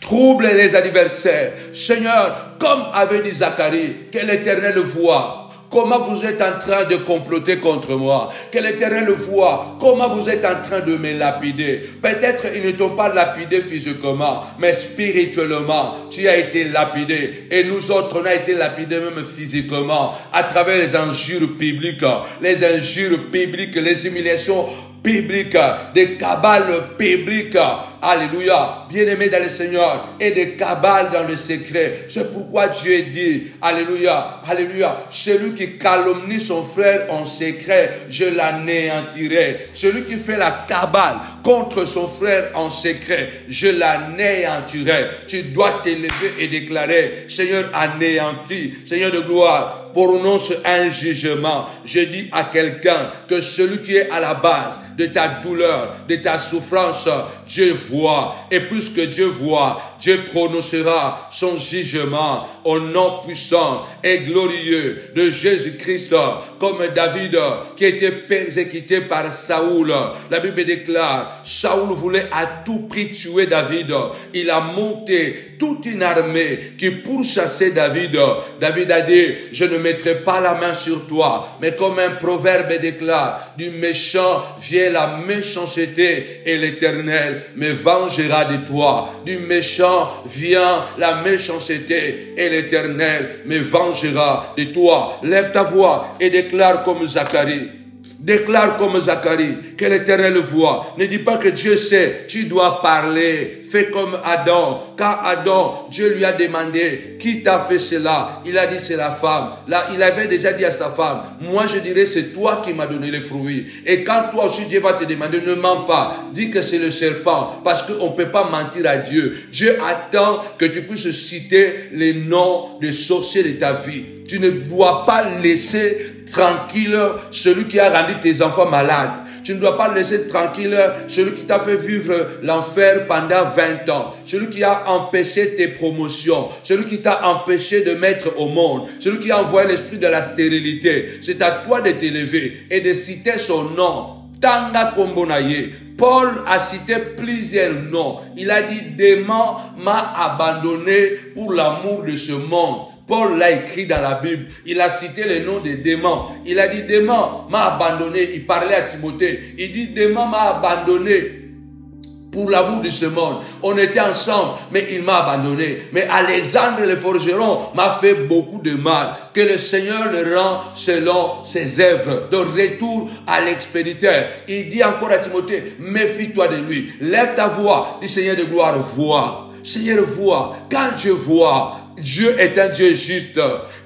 Speaker 1: Trouble les adversaires. Seigneur, comme avait dit Zacharie, que l'Éternel voit comment vous êtes en train de comploter contre moi. Que l'Éternel voit comment vous êtes en train de me lapider. Peut-être ils ne t'ont pas lapidé physiquement, mais spirituellement, tu as été lapidé. Et nous autres, on a été lapidés même physiquement, à travers les injures publiques, les humiliations bibliques, des cabales bibliques, alléluia, bien-aimés dans le Seigneur, et des cabales dans le secret. C'est pourquoi Dieu dit, alléluia, alléluia, celui qui calomnie son frère en secret, je l'anéantirai. Celui qui fait la cabale contre son frère en secret, je l'anéantirai. Tu dois t'élever et déclarer, Seigneur anéanti, Seigneur de gloire, prononce un jugement. Je dis à quelqu'un que celui qui est à la base de ta douleur, de ta souffrance, Dieu voit. Et puisque Dieu voit, Dieu prononcera son jugement au nom puissant et glorieux de Jésus-Christ, comme David qui était persécuté par Saoul. La Bible déclare, Saoul voulait à tout prix tuer David. Il a monté toute une armée qui pourchassait David. David a dit, je ne mettrai pas la main sur toi. Mais comme un proverbe déclare, du méchant vient la méchanceté et l'Éternel me vengera de toi. Du méchant vient la méchanceté et l'Éternel me vengera de toi. Lève ta voix et déclare comme Zacharie. Déclare comme Zacharie que l'Éternel voit. Ne dis pas que Dieu sait. Tu dois parler. Fais comme Adam. Quand Adam, Dieu lui a demandé, qui t'a fait cela? Il a dit c'est la femme. Là, il avait déjà dit à sa femme, moi je dirais c'est toi qui m'as donné les fruits. Et quand toi aussi Dieu va te demander, ne mens pas. Dis que c'est le serpent. Parce qu'on ne peut pas mentir à Dieu. Dieu attend que tu puisses citer les noms des sorciers de ta vie. Tu ne dois pas laisser tranquille celui qui a rendu tes enfants malades. Tu ne dois pas laisser tranquille celui qui t'a fait vivre l'enfer pendant 20 ans. Celui qui a empêché tes promotions. Celui qui t'a empêché de mettre au monde. Celui qui a envoyé l'esprit de la stérilité. C'est à toi de t'élever et de citer son nom. Tanga Kombonaye. Paul a cité plusieurs noms. Il a dit, démon m'a abandonné pour l'amour de ce monde. Paul l'a écrit dans la Bible. Il a cité les noms des démons. Il a dit, démon m'a abandonné. Il parlait à Timothée. Il dit, démon m'a abandonné pour l'amour de ce monde. On était ensemble, mais il m'a abandonné. Mais Alexandre le forgeron m'a fait beaucoup de mal. Que le Seigneur le rend selon ses œuvres. De retour à l'expéditeur. Il dit encore à Timothée, méfie-toi de lui. Lève ta voix, dit Seigneur de gloire, vois. Seigneur, vois. Quand je vois, Dieu est un Dieu juste.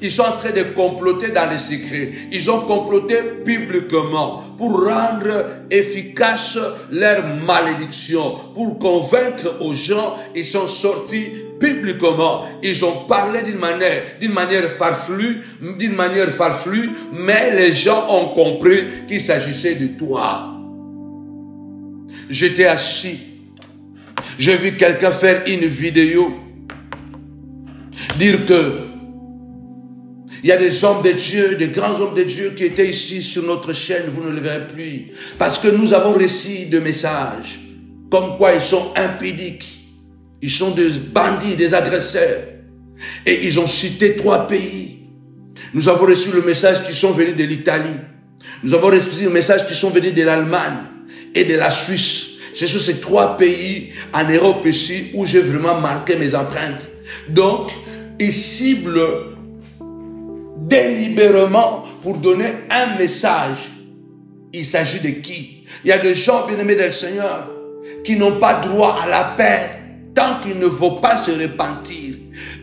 Speaker 1: Ils sont en train de comploter dans les secrets. Ils ont comploté publiquement pour rendre efficace leur malédiction, pour convaincre aux gens. Ils sont sortis publiquement. Ils ont parlé d'une manière farfelue, mais les gens ont compris qu'il s'agissait de toi. J'étais assis. J'ai vu quelqu'un faire une vidéo dire que il y a des hommes de Dieu, des grands hommes de Dieu qui étaient ici sur notre chaîne, vous ne le verrez plus. Parce que nous avons reçu des messages comme quoi ils sont impudiques, ils sont des bandits, des agresseurs. Et ils ont cité 3 pays. Nous avons reçu le message qui sont venus de l'Italie. Nous avons reçu le message qui sont venus de l'Allemagne et de la Suisse. C'est sur ces 3 pays en Europe ici où j'ai vraiment marqué mes empreintes. Donc, ils ciblent délibérément pour donner un message. Il s'agit de qui? Il y a des gens bien-aimés dans le Seigneur qui n'ont pas droit à la paix tant qu'ils ne vont pas se repentir.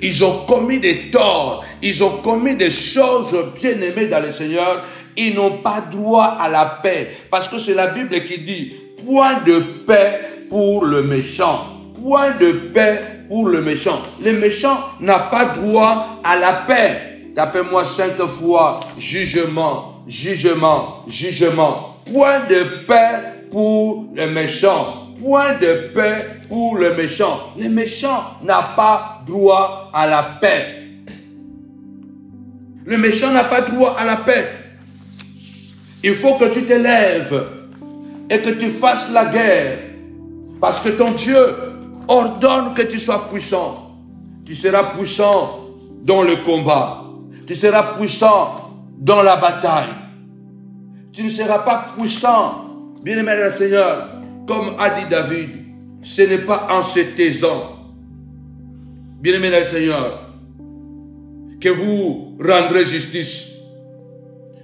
Speaker 1: Ils ont commis des torts, ils ont commis des choses bien-aimées dans le Seigneur. Ils n'ont pas droit à la paix parce que c'est la Bible qui dit point de paix pour le méchant. Point de paix pour le méchant. Le méchant n'a pas droit à la paix. Tapez-moi 5 fois. Jugement, jugement, jugement. Point de paix pour le méchant. Point de paix pour le méchant. Le méchant n'a pas droit à la paix. Le méchant n'a pas droit à la paix. Il faut que tu te lèves et que tu fasses la guerre. Parce que ton Dieu ordonne que tu sois puissant. Tu seras puissant dans le combat. Tu seras puissant dans la bataille. Tu ne seras pas puissant, bien-aimé le Seigneur, comme a dit David. Ce n'est pas en se taisant, bien-aimé le Seigneur, que vous rendrez justice.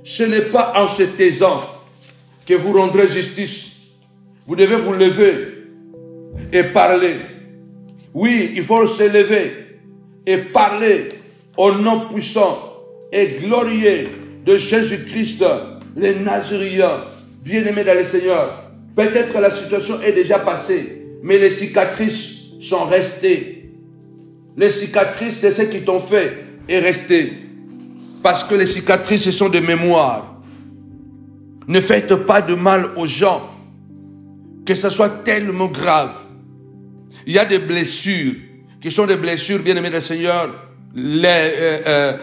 Speaker 1: Ce n'est pas en se taisant que vous rendrez justice. Vous devez vous lever et parler. Oui, il faut se lever et parler au nom puissant et glorieux de Jésus-Christ, le Nazaréen, bien-aimé dans le Seigneur. Peut-être la situation est déjà passée, mais les cicatrices sont restées. Les cicatrices de ce qui t'ont fait est restées. Parce que les cicatrices, ce sont des mémoires. Ne faites pas de mal aux gens, que ce soit tellement grave. Il y a des blessures qui sont des blessures, bien-aimés du Seigneur,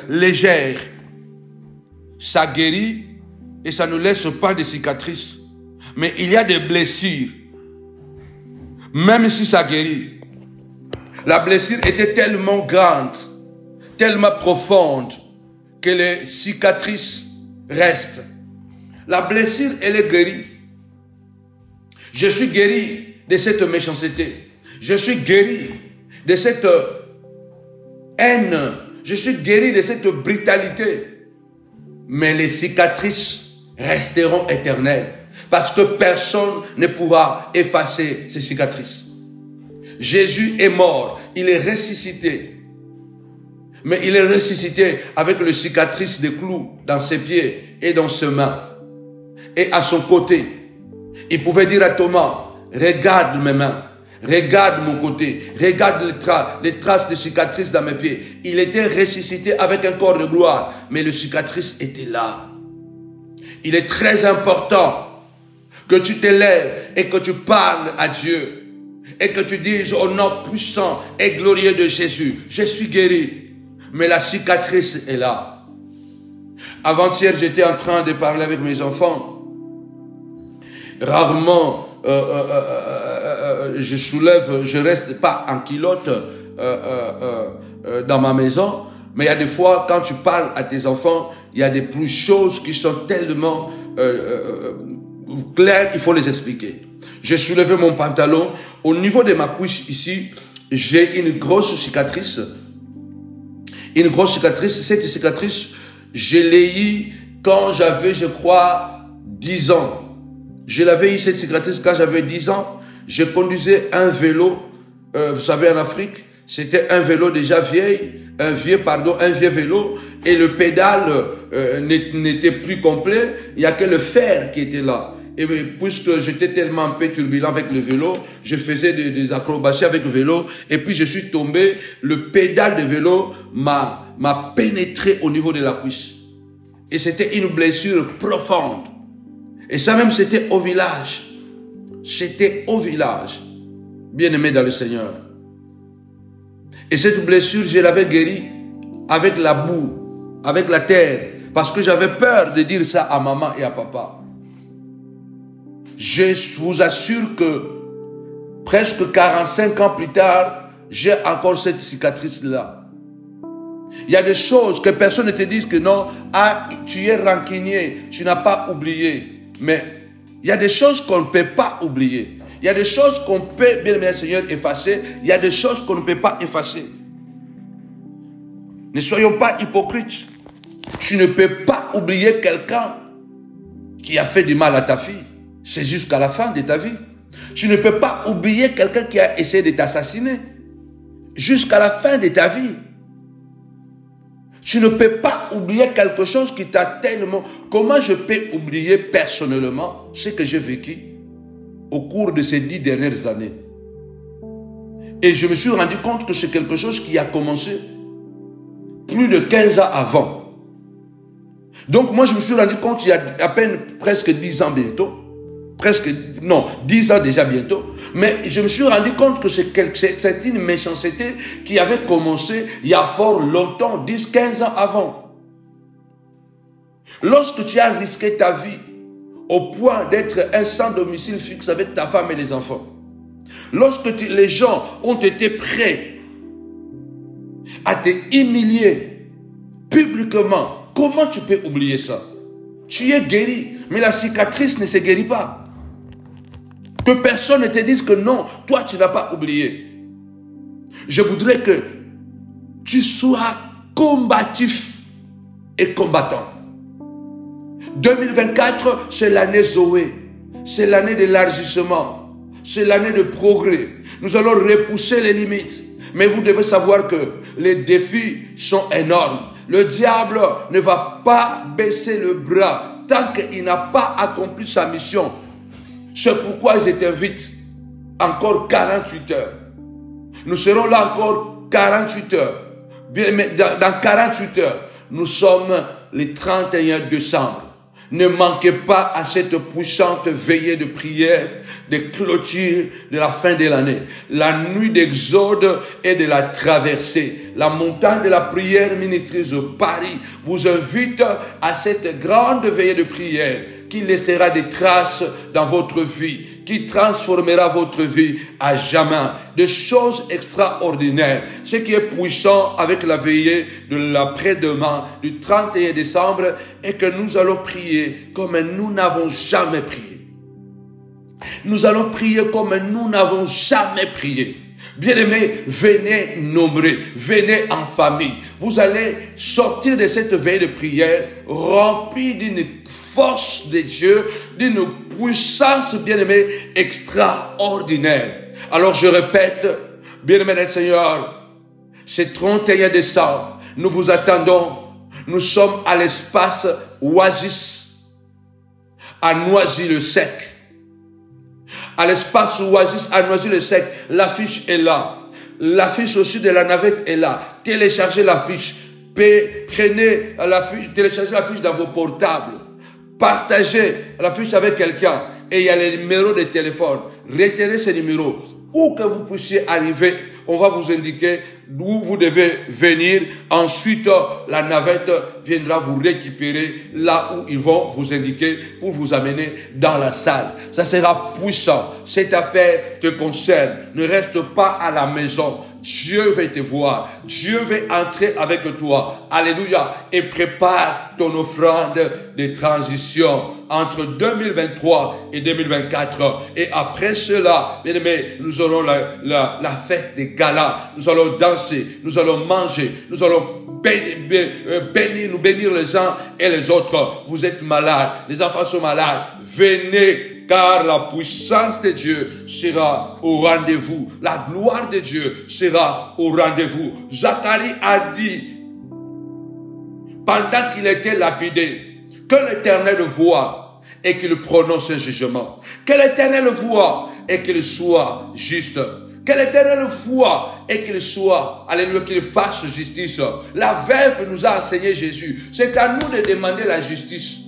Speaker 1: légères. Ça guérit et ça ne laisse pas de cicatrices. Mais il y a des blessures, même si ça guérit. La blessure était tellement grande, tellement profonde, que les cicatrices restent. La blessure, elle est guérie. Je suis guéri de cette méchanceté. Je suis guéri de cette haine. Je suis guéri de cette brutalité. Mais les cicatrices resteront éternelles. Parce que personne ne pourra effacer ces cicatrices. Jésus est mort. Il est ressuscité. Mais il est ressuscité avec les cicatrices de clous dans ses pieds et dans ses mains. Et à son côté, il pouvait dire à Thomas, regarde mes mains, regarde mon côté, regarde les traces de cicatrices dans mes pieds. Il était ressuscité avec un corps de gloire, mais les cicatrices étaient là. Il est très important que tu te lèves et que tu parles à Dieu et que tu dises au nom puissant et glorieux de Jésus, je suis guéri. Mais la cicatrice est là. Avant-hier, j'étais en train de parler avec mes enfants. Rarement, je reste pas en culotte dans ma maison. Mais il y a des fois, quand tu parles à tes enfants, il y a des plus choses qui sont tellement claires, il faut les expliquer. J'ai soulevé mon pantalon Au niveau de ma cuisse ici, j'ai une grosse cicatrice. Une grosse cicatrice. Cette cicatrice, je l'ai eue quand j'avais, je crois, 10 ans. Je l'avais eu cette cicatrice quand j'avais 10 ans. Je conduisais un vélo. Vous savez, en Afrique, c'était un vélo déjà vieil, un vieux vélo. Et le pédale n'était plus complet. Il n'y a que le fer qui était là. Et puisque j'étais tellement un peu turbulent avec le vélo, je faisais des acrobaties avec le vélo. Et puis je suis tombé. Le pédale de vélo m'a pénétré au niveau de la cuisse. Et c'était une blessure profonde. Et ça même, c'était au village. C'était au village. Bien-aimé dans le Seigneur. Et cette blessure, je l'avais guérie avec la boue, avec la terre. Parce que j'avais peur de dire ça à maman et à papa. Je vous assure que presque 45 ans plus tard, j'ai encore cette cicatrice-là. Il y a des choses que personne ne te dise que non, ah, tu es rancunier, tu n'as pas oublié. Mais il y a des choses qu'on ne peut pas oublier. Il y a des choses qu'on peut, bien aimé Seigneur, effacer. Il y a des choses qu'on ne peut pas effacer. Ne soyons pas hypocrites. Tu ne peux pas oublier quelqu'un qui a fait du mal à ta fille. C'est jusqu'à la fin de ta vie. Tu ne peux pas oublier quelqu'un qui a essayé de t'assassiner. Jusqu'à la fin de ta vie. Tu ne peux pas oublier quelque chose qui t'a tellement... Comment je peux oublier personnellement ce que j'ai vécu au cours de ces 10 dernières années? Et je me suis rendu compte que c'est quelque chose qui a commencé plus de 15 ans avant. Donc moi je me suis rendu compte il y a à peine presque 10 ans bientôt. Non, 10 ans déjà bientôt. Mais je me suis rendu compte que c'est une méchanceté qui avait commencé il y a fort longtemps, 10, 15 ans avant. Lorsque tu as risqué ta vie au point d'être un sans domicile fixe avec ta femme et les enfants, lorsque les gens ont été prêts à te humilier publiquement, comment tu peux oublier ça? Tu es guéri, mais la cicatrice ne se guérit pas. Que personne ne te dise que non, toi tu n'as pas oublié. Je voudrais que tu sois combatif et combattant. 2024, c'est l'année Zoé. C'est l'année d'élargissement. C'est l'année de progrès. Nous allons repousser les limites. Mais vous devez savoir que les défis sont énormes. Le diable ne va pas baisser le bras tant qu'il n'a pas accompli sa mission. C'est pourquoi je t'invite encore 48 heures. Nous serons là encore 48 heures. Bien, mais dans 48 heures, nous sommes le 31 décembre. Ne manquez pas à cette puissante veillée de prière, de clôture de la fin de l'année. La nuit d'Exode et de la traversée. La montagne de la prière ministreuse de Paris vous invite à cette grande veillée de prière qui laissera des traces dans votre vie, qui transformera votre vie à jamais. Des choses extraordinaires. Ce qui est puissant avec la veillée de l'après-demain du 31 décembre est que nous allons prier comme nous n'avons jamais prié. Nous allons prier comme nous n'avons jamais prié. Bien-aimés, venez nombreux, venez en famille. Vous allez sortir de cette veille de prière remplie d'une force de Dieu, d'une puissance, bien-aimés, extraordinaire. Alors je répète, bien-aimés du Seigneur, c'est 31 décembre, nous vous attendons. Nous sommes à l'espace Oasis, à Noisy-le-Sec. À l'espace Oasis à Noisy-le-Sec, l'affiche est là. L'affiche aussi de la navette est là. Téléchargez l'affiche. Prenez l'affiche, téléchargez l'affiche dans vos portables. Partagez l'affiche avec quelqu'un. Et il y a les numéros de téléphone. Retenez ces numéros. Où que vous puissiez arriver, on va vous indiquer d'où vous devez venir. Ensuite, la navette viendra vous récupérer là où ils vont vous indiquer pour vous amener dans la salle. Ça sera puissant. Cette affaire te concerne. Ne reste pas à la maison. Dieu veut te voir. Dieu veut entrer avec toi. Alléluia. Et prépare ton offrande de transition entre 2023 et 2024. Et après cela, bien aimés, nous aurons la fête des galas. Nous allons danser, nous allons manger, nous allons nous bénir les uns et les autres. Vous êtes malades, les enfants sont malades. Venez, car la puissance de Dieu sera au rendez-vous. La gloire de Dieu sera au rendez-vous. Zacharie a dit, pendant qu'il était lapidé, que l'Éternel voit et qu'il prononce un jugement. Que l'Éternel voit et qu'il soit juste. Que l'Éternel voit et qu'il soit, alléluia, qu'il fasse justice. La veuve nous a enseigné Jésus. C'est à nous de demander la justice.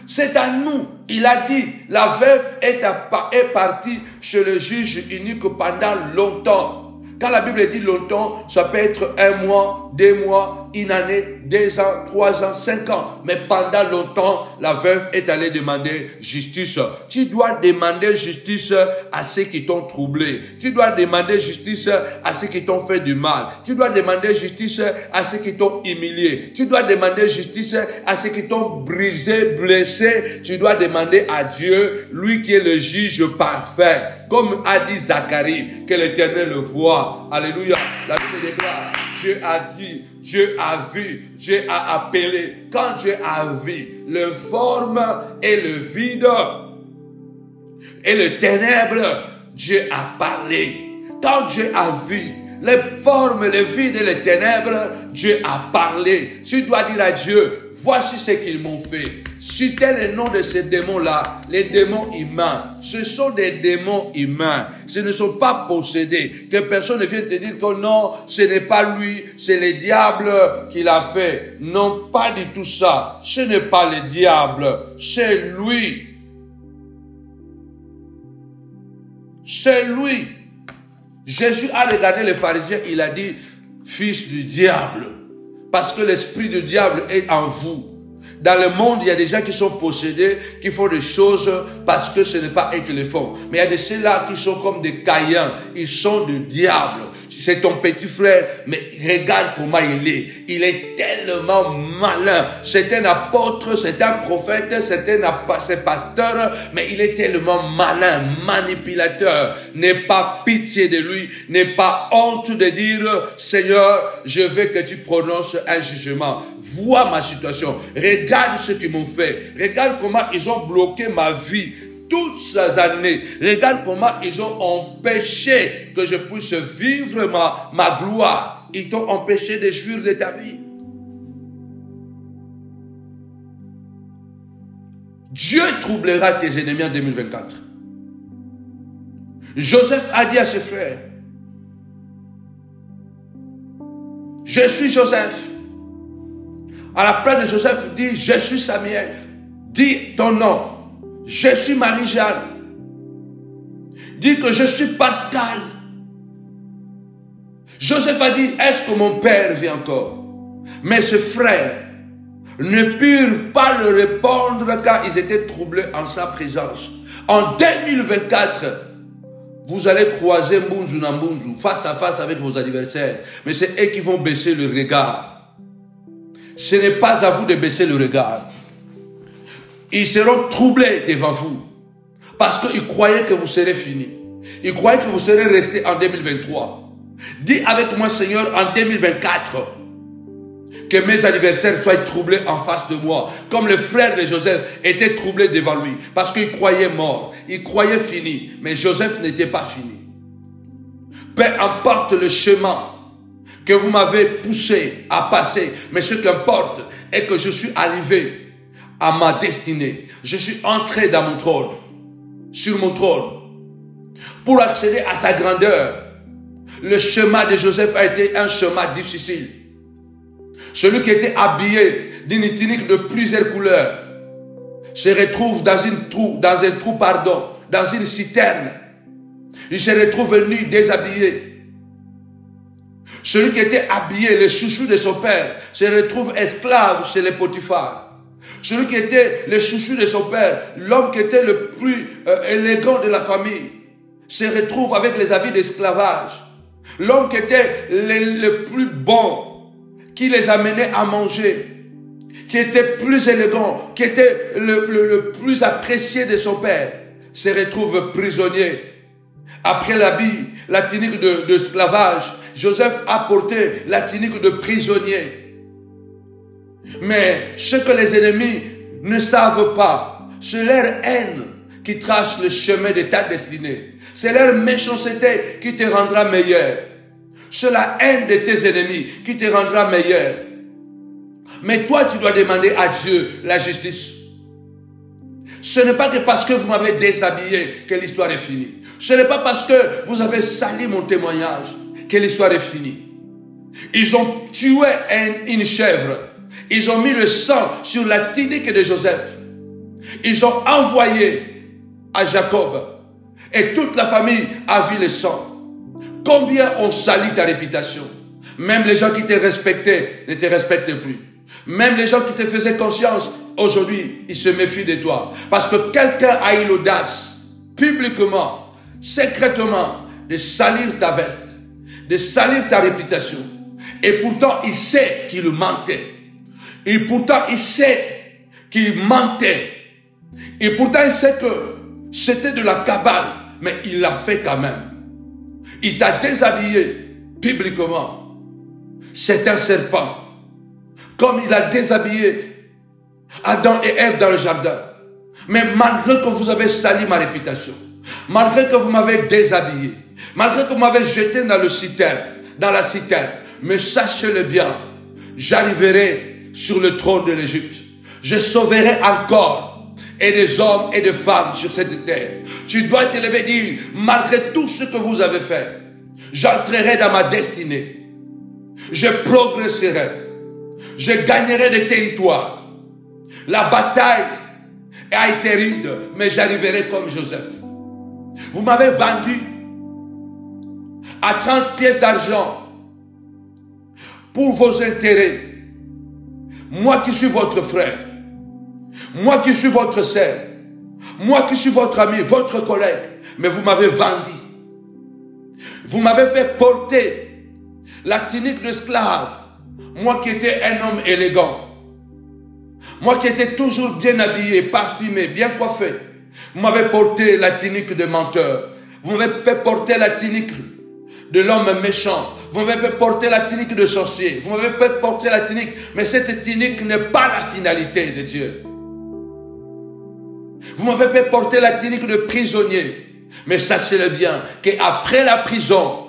Speaker 1: C'est à nous. Il a dit, la veuve est partie chez le juge unique pendant longtemps. Quand la Bible dit longtemps, ça peut être 1 mois, 2 mois, 1 année, 2 ans, 3 ans, 5 ans. Mais pendant longtemps, la veuve est allée demander justice. Tu dois demander justice à ceux qui t'ont troublé. Tu dois demander justice à ceux qui t'ont fait du mal. Tu dois demander justice à ceux qui t'ont humilié. Tu dois demander justice à ceux qui t'ont brisé, blessé. Tu dois demander à Dieu, lui qui est le juge parfait. Comme a dit Zacharie, que l'Éternel le voit. Alléluia. La Bible déclare, Dieu a dit, Dieu a vu, Dieu a appelé. Quand Dieu a vu le forme et le vide et le ténèbre, Dieu a parlé. Quand Dieu a vu les formes, le vide et les ténèbres, Dieu a parlé. Tu dois dire à Dieu, voici ce qu'ils m'ont fait. Citez le nom de ces démons-là, les démons humains. Ce sont des démons humains. Ce ne sont pas possédés. Que personne ne vienne te dire que non, ce n'est pas lui, c'est le diable qui l'a fait. Non, pas du tout ça. Ce n'est pas le diable, c'est lui. C'est lui. Jésus a regardé les pharisiens, il a dit, fils du diable. Parce que l'esprit du diable est en vous. Dans le monde, il y a des gens qui sont possédés, qui font des choses parce que ce n'est pas eux qui les font. Mais il y a de ceux-là qui sont comme des Caïns. Ils sont du diable. C'est ton petit frère, mais regarde comment il est. Il est tellement malin. C'est un apôtre, c'est un prophète, c'est pasteur, mais il est tellement malin, manipulateur. N'aie pas pitié de lui, n'aie pas honte de dire, Seigneur, je veux que tu prononces un jugement. Vois ma situation. Regarde ce qu'ils m'ont fait. Regarde comment ils ont bloqué ma vie toutes ces années. Regarde comment ils ont empêché que je puisse vivre ma gloire. Ils t'ont empêché de jouir de ta vie. Dieu troublera tes ennemis en 2024. Joseph a dit à ses frères, je suis Joseph. À la place de Joseph, dit, je suis Samuel. Dis ton nom. Je suis Marie-Jeanne. Dis que je suis Pascal. Joseph a dit, est-ce que mon père vit encore? Mais ses frères ne purent pas le répondre car ils étaient troublés en sa présence. En 2024, vous allez croiser Mbunzu na Mbunzu face à face avec vos adversaires. Mais c'est eux qui vont baisser le regard. Ce n'est pas à vous de baisser le regard. Ils seront troublés devant vous. Parce qu'ils croyaient que vous serez fini. Ils croyaient que vous serez resté en 2023. Dis avec moi, Seigneur, en 2024, que mes adversaires soient troublés en face de moi. Comme le frère de Joseph était troublé devant lui. Parce qu'il croyait mort. Il croyait fini. Mais Joseph n'était pas fini. Peu importe le chemin que vous m'avez poussé à passer. Mais ce qui importe est que je suis arrivé à ma destinée. Je suis entré dans mon trône. Sur mon trône. Pour accéder à sa grandeur. Le chemin de Joseph a été un chemin difficile. Celui qui était habillé d'une tunique de plusieurs couleurs se retrouve dans une citerne. Il se retrouve nu, déshabillé. Celui qui était habillé, le chouchou de son père, se retrouve esclave chez les Potiphar. Celui qui était le chouchou de son père, l'homme qui était le plus élégant de la famille, se retrouve avec les habits d'esclavage. L'homme qui était le plus bon, qui les amenait à manger, qui était plus élégant, qui était le plus apprécié de son père, se retrouve prisonnier. Après l'habit, la tunique d'esclavage, Joseph a porté la tunique de prisonnier. Mais ce que les ennemis ne savent pas, c'est leur haine qui trace le chemin de ta destinée. C'est leur méchanceté qui te rendra meilleur. C'est la haine de tes ennemis qui te rendra meilleur. Mais toi, tu dois demander à Dieu la justice. Ce n'est pas que parce que vous m'avez déshabillé que l'histoire est finie. Ce n'est pas parce que vous avez sali mon témoignage que l'histoire est finie. Ils ont tué une chèvre. Ils ont mis le sang sur la tunique de Joseph. Ils ont envoyé à Jacob. Et toute la famille a vu le sang. Combien ont sali ta réputation? Même les gens qui te respectaient ne te respectent plus. Même les gens qui te faisaient confiance, aujourd'hui, ils se méfient de toi. Parce que quelqu'un a eu l'audace, publiquement, secrètement, de salir ta veste, de salir ta réputation. Et pourtant, il sait qu'il mentait. Et pourtant, il sait qu'il mentait. Et pourtant, il sait que c'était de la cabale, mais il l'a fait quand même. Il t'a déshabillé publiquement. C'est un serpent. Comme il a déshabillé Adam et Ève dans le jardin. Mais malgré que vous avez sali ma réputation, malgré que vous m'avez déshabillé, malgré que vous m'avez jeté dans la citerne, mais sachez-le bien, j'arriverai sur le trône de l'Égypte. Je sauverai encore et des hommes et des femmes sur cette terre. Tu dois te lever et dire, malgré tout ce que vous avez fait, j'entrerai dans ma destinée. Je progresserai. Je gagnerai des territoires. La bataille a été rude, mais j'arriverai comme Joseph. Vous m'avez vendu à 30 pièces d'argent pour vos intérêts. Moi qui suis votre frère, moi qui suis votre sœur, moi qui suis votre ami, votre collègue, mais vous m'avez vendu. Vous m'avez fait porter la tunique d'esclave, moi qui étais un homme élégant, moi qui étais toujours bien habillé, parfumé, bien coiffé. Vous m'avez porté la tunique de menteur, vous m'avez fait porter la tunique de l'homme méchant, vous m'avez fait porter la tunique de sorcier, vous m'avez fait porter la tunique, mais cette tunique n'est pas la finalité de Dieu. Vous m'avez fait porter la tunique de prisonnier. Mais sachez-le bien, qu'après la prison,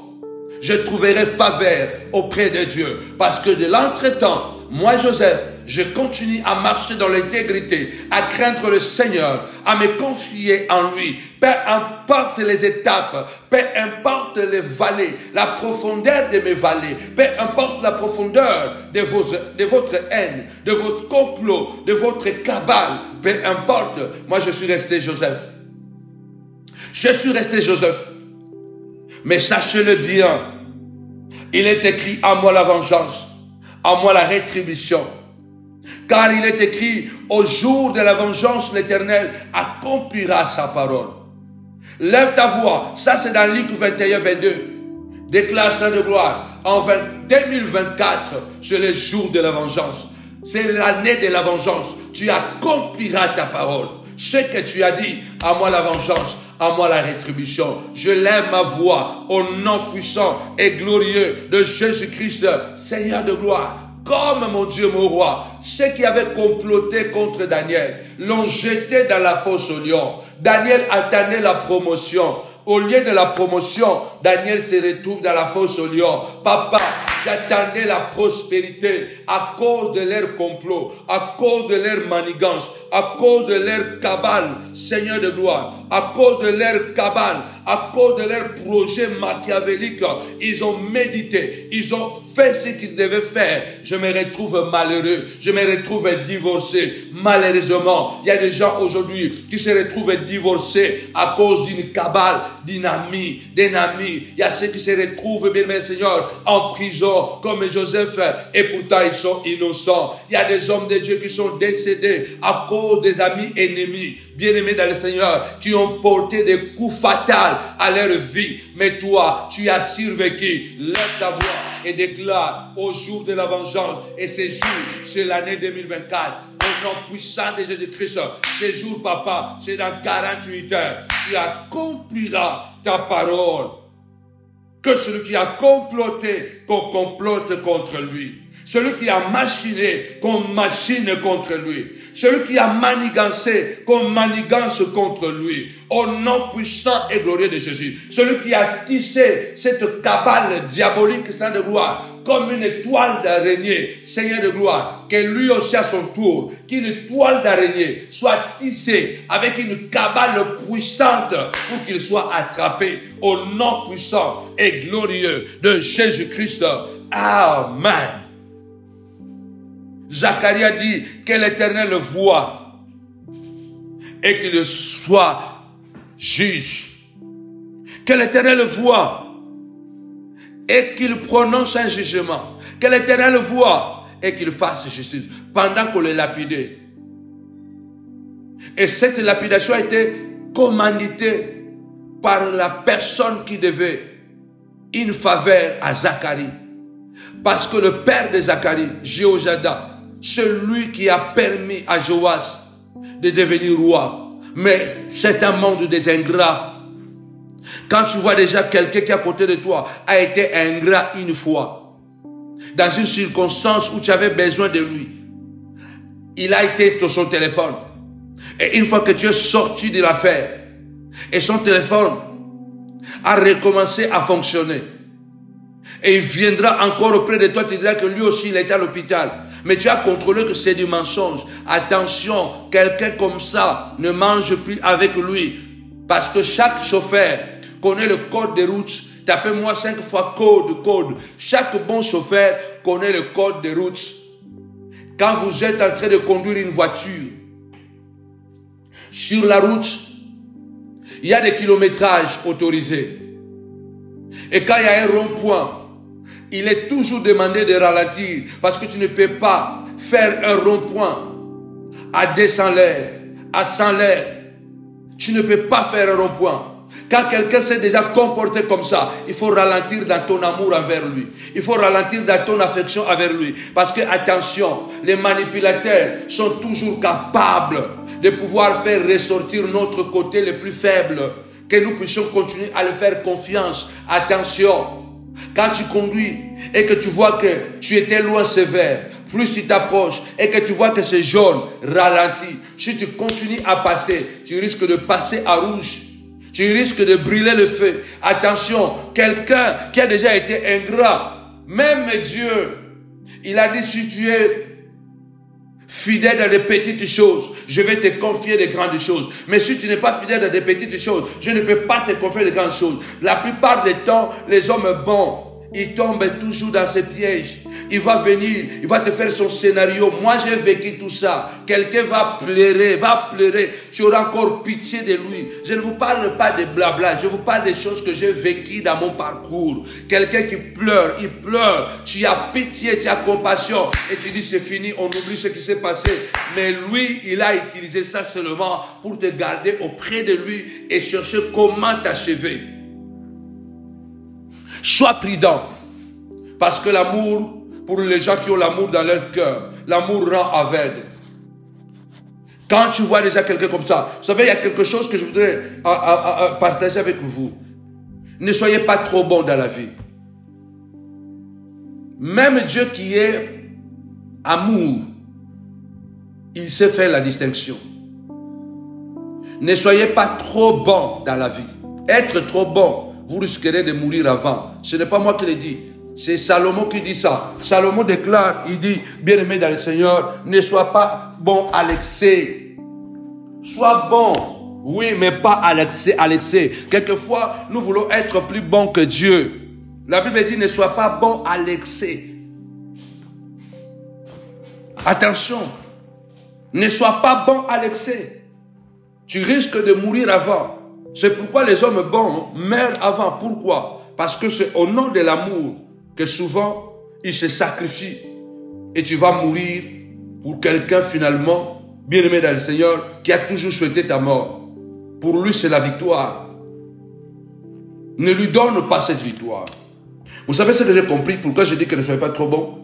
Speaker 1: je trouverai faveur auprès de Dieu. Parce que de l'entretemps, moi Joseph, je continue à marcher dans l'intégrité, à craindre le Seigneur, à me confier en lui. Peu importe les étapes, peu importe les vallées, la profondeur de mes vallées, peu importe la profondeur de votre haine, de votre complot, de votre cabale, peu importe, moi je suis resté Joseph. Je suis resté Joseph. Mais sachez-le bien, il est écrit à moi la vengeance, à moi la rétribution. Car il est écrit, au jour de la vengeance, l'Éternel accomplira sa parole. Lève ta voix, ça c'est dans Luc 21-22. Déclare ça de gloire. En 2024, c'est le jour de la vengeance. C'est l'année de la vengeance. Tu accompliras ta parole. Ce que tu as dit, à moi la vengeance, à moi la rétribution. Je lève ma voix au nom puissant et glorieux de Jésus-Christ, Seigneur de gloire. Comme mon Dieu, mon roi, ceux qui avaient comploté contre Daniel l'ont jeté dans la fosse au lion. Daniel attendait la promotion. Au lieu de la promotion, Daniel se retrouve dans la fosse au lion. Papa, j'attendais la prospérité à cause de leur complot, à cause de leur manigance, à cause de leur cabale, Seigneur de gloire, à cause de leur cabale, à cause de leur projet machiavélique. Ils ont médité, ils ont fait ce qu'ils devaient faire. Je me retrouve malheureux, je me retrouve divorcé. Malheureusement, il y a des gens aujourd'hui qui se retrouvent divorcés à cause d'une cabale, d'un ami. Il y a ceux qui se retrouvent, bien mes Seigneur, en prison comme Joseph, et pourtant ils sont innocents. Il y a des hommes de Dieu qui sont décédés à cause des amis ennemis. bien-aimés dans le Seigneur, qui ont porté des coups fatals à leur vie. Mais toi, tu as survécu. Lève ta voix et déclare au jour de la vengeance. Et ces jours, c'est l'année 2024. Au nom puissant de Jésus-Christ, ces jours, papa, c'est dans 48 heures. Tu accompliras ta parole. Que celui qui a comploté, qu'on complote contre lui. Celui qui a machiné, qu'on machine contre lui. Celui qui a manigancé, qu'on manigance contre lui. Au nom puissant et glorieux de Jésus. Celui qui a tissé cette cabale diabolique, Saint de gloire, comme une toile d'araignée, Seigneur de gloire, que lui aussi à son tour, qu'une toile d'araignée soit tissée avec une cabale puissante pour qu'il soit attrapé au nom puissant et glorieux de Jésus-Christ. Amen. Zacharie a dit que l'Éternel voit et qu'il soit juge. Que l'Éternel voit et qu'il prononce un jugement. Que l'Éternel voit et qu'il fasse justice pendant qu'on le lapidait. Et cette lapidation a été commanditée par la personne qui devait une faveur à Zacharie. Parce que le père de Zacharie, Jéhoiada, celui qui a permis à Joas de devenir roi. Mais c'est un monde des ingrats. Quand tu vois déjà quelqu'un qui est à côté de toi a été ingrat une fois, dans une circonstance où tu avais besoin de lui, il a été sur son téléphone. Et une fois que tu es sorti de l'affaire, et son téléphone a recommencé à fonctionner, et il viendra encore auprès de toi, tu diras que lui aussi il est à l'hôpital. Mais tu as contrôlé que c'est du mensonge. Attention, quelqu'un comme ça ne mange plus avec lui. Parce que chaque chauffeur connaît le code des routes. Tapez-moi 5 fois code. Chaque bon chauffeur connaît le code des routes. Quand vous êtes en train de conduire une voiture, sur la route, il y a des kilométrages autorisés. Et quand il y a un rond-point, il est toujours demandé de ralentir parce que tu ne peux pas faire un rond-point à 200 l'heure, à 100 l'heure. Tu ne peux pas faire un rond-point. Quand quelqu'un s'est déjà comporté comme ça, il faut ralentir dans ton amour envers lui. Il faut ralentir dans ton affection envers lui. Parce que, attention, les manipulateurs sont toujours capables de pouvoir faire ressortir notre côté le plus faible. Que nous puissions continuer à le faire confiance. Attention. Quand tu conduis et que tu vois que tu étais loin sévère, plus tu t'approches et que tu vois que c'est jaune, ralentis. Si tu continues à passer, tu risques de passer à rouge. Tu risques de brûler le feu. Attention, quelqu'un qui a déjà été ingrat, même Dieu, il a dit si tu es fidèle dans les petites choses, je vais te confier des grandes choses. Mais si tu n'es pas fidèle dans des petites choses, je ne peux pas te confier de grandes choses. La plupart du temps, les hommes bons, ils tombent toujours dans ces pièges. Il va venir, il va te faire son scénario. Moi, j'ai vécu tout ça. Quelqu'un va pleurer. Tu auras encore pitié de lui. Je ne vous parle pas de blabla. Je vous parle des choses que j'ai vécues dans mon parcours. Quelqu'un qui pleure, il pleure. Tu as pitié, tu as compassion. Et tu dis, c'est fini, on oublie ce qui s'est passé. Mais lui, il a utilisé ça seulement pour te garder auprès de lui et chercher comment t'achever. Sois prudent. Parce que l'amour, pour les gens qui ont l'amour dans leur cœur, l'amour rend aveugle. Quand tu vois déjà quelqu'un comme ça, vous savez, il y a quelque chose que je voudrais partager avec vous. Ne soyez pas trop bon dans la vie. Même Dieu qui est amour, il sait faire la distinction. Ne soyez pas trop bon dans la vie. Être trop bon, vous risquerez de mourir avant. Ce n'est pas moi qui le dis. C'est Salomon qui dit ça. Salomon déclare, il dit, bien-aimé dans le Seigneur, ne sois pas bon à l'excès. Sois bon, oui, mais pas à l'excès. Quelquefois, nous voulons être plus bons que Dieu. La Bible dit, ne sois pas bon à l'excès. Attention, ne sois pas bon à l'excès. Tu risques de mourir avant. C'est pourquoi les hommes bons meurent avant. Pourquoi? Parce que c'est au nom de l'amour que souvent, ils se sacrifient. Et tu vas mourir pour quelqu'un finalement bien-aimé dans le Seigneur, qui a toujours souhaité ta mort. Pour lui, c'est la victoire. Ne lui donne pas cette victoire. Vous savez ce que j'ai compris, pourquoi je dis que ne soyez pas trop bon?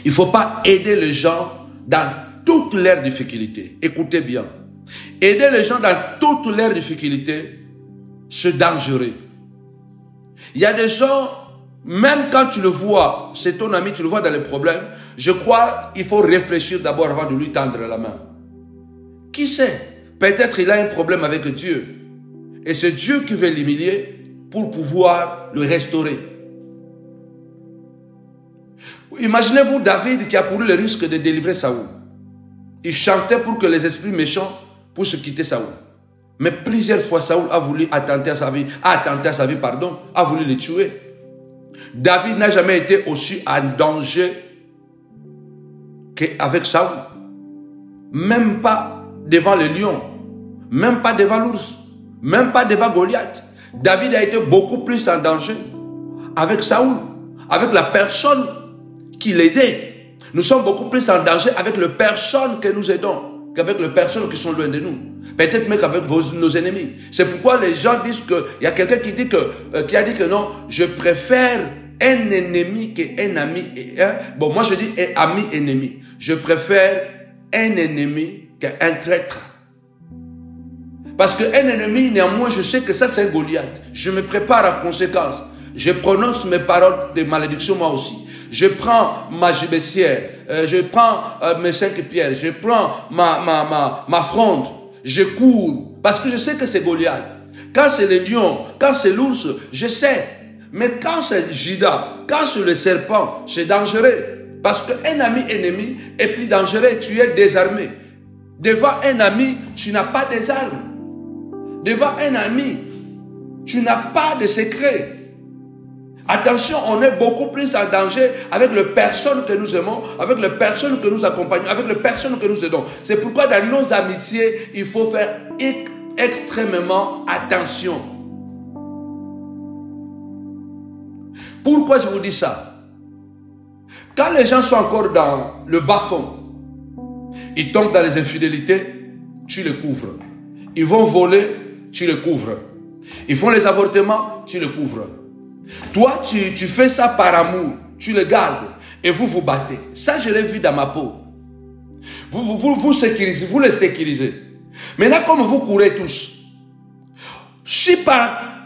Speaker 1: Il ne faut pas aider les gens dans toutes leurs difficultés. Écoutez bien. Aider les gens dans toutes leurs difficultés, c'est dangereux. Il y a des gens, même quand tu le vois, c'est ton ami, tu le vois dans les problèmes, je crois qu'il faut réfléchir d'abord avant de lui tendre la main. Qui sait? Peut-être il a un problème avec Dieu. Et c'est Dieu qui veut l'humilier pour pouvoir le restaurer. Imaginez-vous David qui a couru le risque de délivrer Saoul. Il chantait pour que les esprits méchants puissent quitter Saoul. Mais plusieurs fois Saoul a voulu attenter à sa vie, a voulu le tuer. David n'a jamais été aussi en danger qu'avec Saoul. Même pas devant le lion, même pas devant l'ours, même pas devant Goliath. David a été beaucoup plus en danger avec Saoul, avec la personne qui l'aidait. Nous sommes beaucoup plus en danger avec les personnes que nous aidons qu'avec les personnes qui sont loin de nous. Peut-être même qu'avec nos ennemis. C'est pourquoi les gens disent que, il y a quelqu'un qui a dit que non, je préfère un ennemi qu'un ami. Bon, moi je dis un ami-ennemi. Je préfère un ennemi qu'un traître. Parce qu'un ennemi, néanmoins, je sais que ça c'est un Goliath. Je me prépare en conséquence. Je prononce mes paroles de malédiction moi aussi. Je prends ma gibecière, je prends mes 5 pierres, je prends ma fronde, je cours. Parce que je sais que c'est Goliath. Quand c'est le lion, quand c'est l'ours, je sais. Mais quand c'est Judas, quand c'est le serpent, c'est dangereux. Parce qu'un ami-ennemi est plus dangereux, tu es désarmé. Devant un ami, tu n'as pas des armes. Devant un ami, tu n'as pas de secret. Attention, on est beaucoup plus en danger avec les personnes que nous aimons, avec les personnes que nous accompagnons, avec les personnes que nous aidons. C'est pourquoi dans nos amitiés, il faut faire extrêmement attention. Pourquoi je vous dis ça? Quand les gens sont encore dans le bas-fond, ils tombent dans les infidélités, tu les couvres. Ils vont voler, tu les couvres. Ils font les avortements, tu les couvres. Toi, tu fais ça par amour, tu le gardes et vous vous battez. Ça, je l'ai vu dans ma peau. Vous sécurisez, vous les sécurisez. Maintenant, comme vous courez tous, si par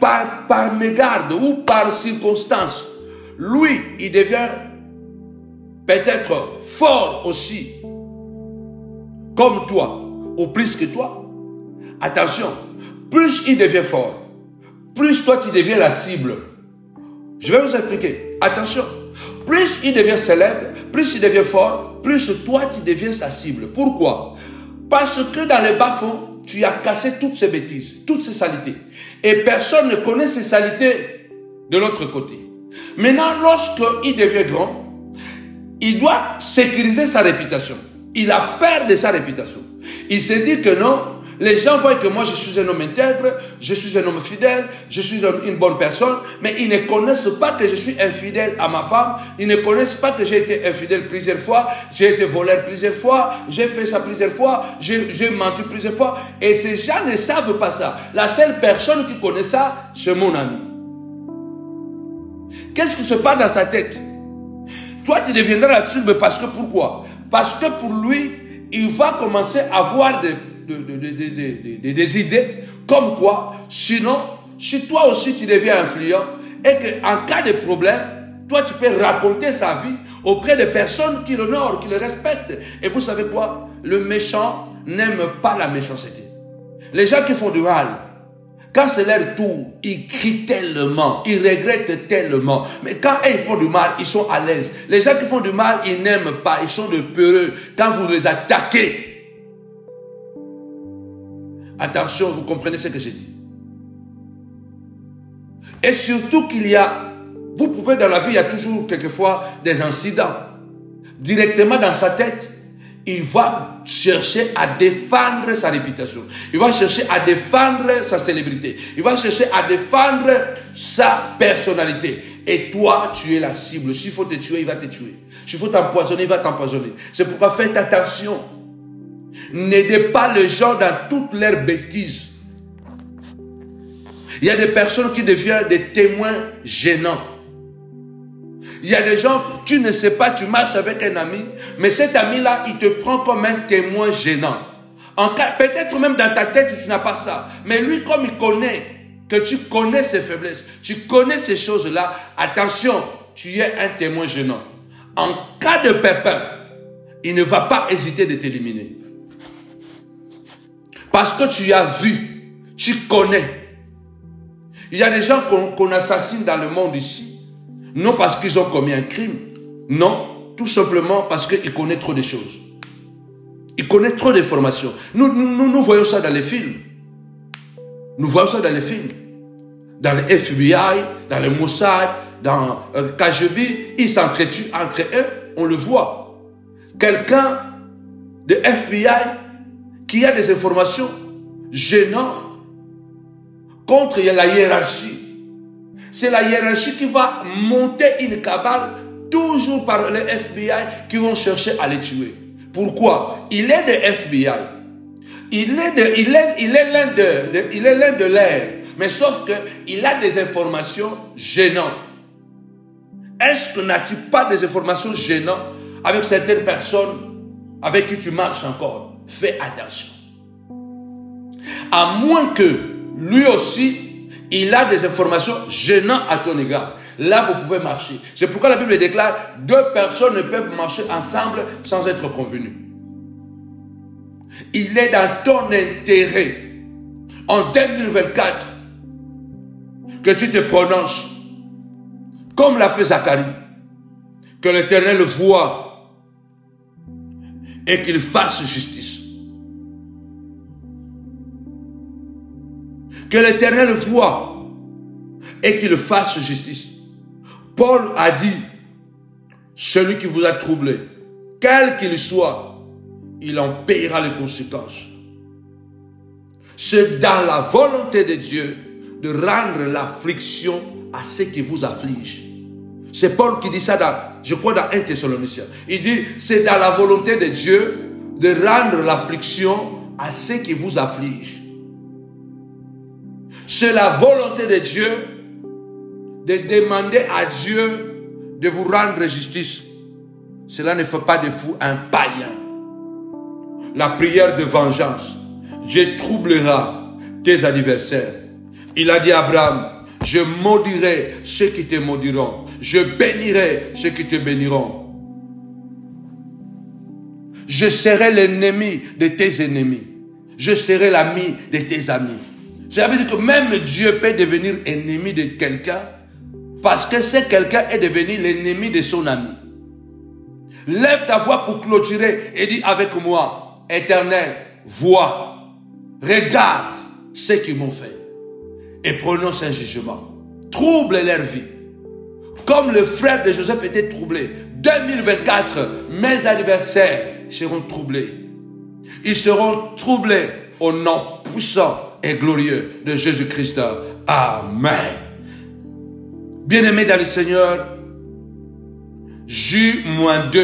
Speaker 1: mégarde ou par circonstance, lui, il devient peut-être fort aussi, comme toi, ou plus que toi, attention, plus il devient fort, plus toi tu deviens la cible. Je vais vous expliquer. Attention. Plus il devient célèbre, plus il devient fort, plus toi tu deviens sa cible. Pourquoi? Parce que dans les bas-fonds, tu as cassé toutes ces bêtises, toutes ces saletés. Et personne ne connaît ces saletés de l'autre côté. Maintenant, lorsqu'il devient grand, il doit sécuriser sa réputation. Il a peur de sa réputation. Il se dit que non, les gens voient que moi je suis un homme intègre, je suis un homme fidèle, je suis une bonne personne, mais ils ne connaissent pas que je suis infidèle à ma femme, ils ne connaissent pas que j'ai été infidèle plusieurs fois, j'ai été voleur plusieurs fois, j'ai fait ça plusieurs fois, j'ai menti plusieurs fois, et ces gens ne savent pas ça. La seule personne qui connaît ça, c'est mon ami. Qu'est-ce qui se passe dans sa tête? Toi, tu deviendras la cible parce que pourquoi? Parce que pour lui, il va commencer à avoir des idées comme quoi, sinon, si toi aussi tu deviens influent et qu'en cas de problème, toi tu peux raconter sa vie auprès des personnes qui l'honorent, qui le respectent. Et vous savez quoi? Le méchant n'aime pas la méchanceté. Les gens qui font du mal, quand c'est leur tour, ils crient tellement, ils regrettent tellement. Mais quand ils font du mal, ils sont à l'aise. Les gens qui font du mal, ils n'aiment pas, ils sont de peureux. Quand vous les attaquez, attention, vous comprenez ce que j'ai dit. Et surtout qu'il y a, vous pouvez dans la vie, il y a toujours quelquefois des incidents. Directement dans sa tête, il va chercher à défendre sa réputation. Il va chercher à défendre sa célébrité. Il va chercher à défendre sa personnalité. Et toi, tu es la cible. S'il faut te tuer, il va te tuer. S'il faut t'empoisonner, il va t'empoisonner. C'est pourquoi faites attention. N'aidez pas les gens dans toutes leurs bêtises. Il y a des personnes qui deviennent des témoins gênants. Il y a des gens, tu ne sais pas, tu marches avec un ami, mais cet ami-là, il te prend comme un témoin gênant. Peut-être même dans ta tête, tu n'as pas ça. Mais lui, comme il connaît, que tu connais ses faiblesses, tu connais ces choses-là, attention, tu es un témoin gênant. En cas de pépin, il ne va pas hésiter de t'éliminer. Parce que tu as vu, tu connais. Il y a des gens qu'on assassine dans le monde ici, non parce qu'ils ont commis un crime, non, tout simplement parce qu'ils connaissent trop de choses. Ils connaissent trop d'informations. Nous voyons ça dans les films. Nous voyons ça dans les films. Dans le FBI, dans le Mossad, dans le KGB, ils s'entretuent entre eux, on le voit. Quelqu'un de FBI qui a des informations gênantes contre la hiérarchie. C'est la hiérarchie qui va monter une cabale toujours par le FBI qui vont chercher à les tuer. Pourquoi? Il est de FBI. Il est l'un de l'air. Mais sauf qu'il a des informations gênantes. Est-ce que n'as-tu pas des informations gênantes avec certaines personnes avec qui tu marches encore? Fais attention. À moins que lui aussi, il a des informations gênantes à ton égard. Là, vous pouvez marcher. C'est pourquoi la Bible déclare, 2 personnes ne peuvent marcher ensemble sans être convenues. Il est dans ton intérêt, en 2024, que tu te prononces, comme l'a fait Zacharie, que l'Éternel voie et qu'il fasse justice. Que l'Éternel voie et qu'il fasse justice. Paul a dit, celui qui vous a troublé, quel qu'il soit, il en paiera les conséquences. C'est dans la volonté de Dieu de rendre l'affliction à ceux qui vous affligent. C'est Paul qui dit ça, je crois dans 1 Thessaloniciens. Il dit, c'est dans la volonté de Dieu de rendre l'affliction à ceux qui vous affligent. C'est la volonté de Dieu de demander à Dieu de vous rendre justice. Cela ne fait pas de vous un païen. La prière de vengeance. Dieu troublera tes adversaires. Il a dit à Abraham, je maudirai ceux qui te maudiront. Je bénirai ceux qui te béniront. Je serai l'ennemi de tes ennemis. Je serai l'ami de tes amis. Ça veut dire que même Dieu peut devenir ennemi de quelqu'un parce que ce quelqu'un est devenu l'ennemi de son ami. Lève ta voix pour clôturer et dis avec moi, Éternel, vois, regarde ce qu'ils m'ont fait et prononce un jugement. Trouble leur vie. Comme le frère de Joseph était troublé. 2024, mes adversaires seront troublés. Ils seront troublés au nom puissant et glorieux de Jésus-Christ. Amen. Bien-aimés dans le Seigneur, J-2,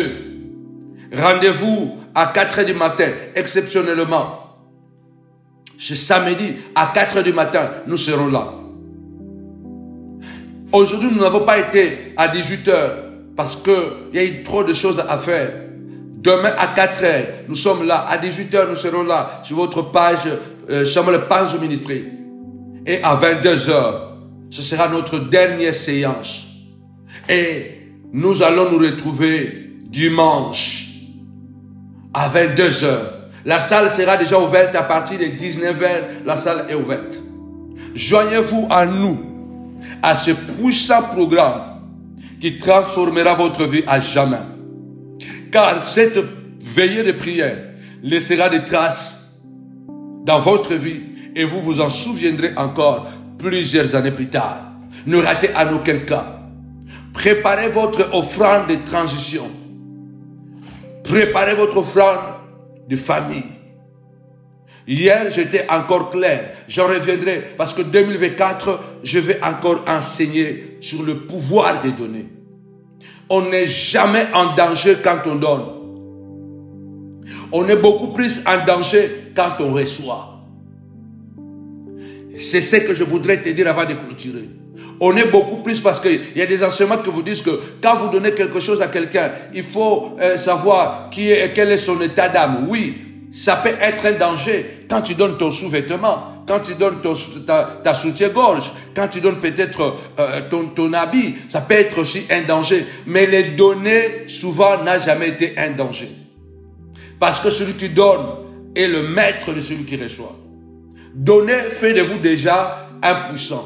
Speaker 1: rendez-vous à 4h du matin, exceptionnellement. Ce samedi, à 4h du matin, nous serons là. Aujourd'hui, nous n'avons pas été à 18h parce qu'il y a eu trop de choses à faire. Demain à 4h, nous sommes là. À 18h, nous serons là sur votre page Samuel Panzo Ministry. Et à 22h, ce sera notre dernière séance. Et nous allons nous retrouver dimanche à 22h. La salle sera déjà ouverte à partir de 19h. La salle est ouverte. Joignez-vous à nous, à ce puissant programme qui transformera votre vie à jamais. Car cette veillée de prière laissera des traces dans votre vie et vous vous en souviendrez encore plusieurs années plus tard. Ne ratez en aucun cas. Préparez votre offrande de transition. Préparez votre offrande de famille. Hier, j'étais encore clair. J'en reviendrai parce que 2024, je vais encore enseigner sur le pouvoir des données. On n'est jamais en danger quand on donne. On est beaucoup plus en danger quand on reçoit. C'est ce que je voudrais te dire avant de clôturer. On est beaucoup plus parce qu'il y a des enseignements qui vous disent que quand vous donnez quelque chose à quelqu'un, il faut savoir quel est son état d'âme. Oui, ça peut être un danger quand tu donnes ton sous-vêtement, quand tu donnes ta soutien-gorge, quand tu donnes peut-être ton habit, ça peut être aussi un danger. Mais les donner, souvent, n'a jamais été un danger. Parce que celui qui donne est le maître de celui qui reçoit. Donner fait de vous déjà un puissant.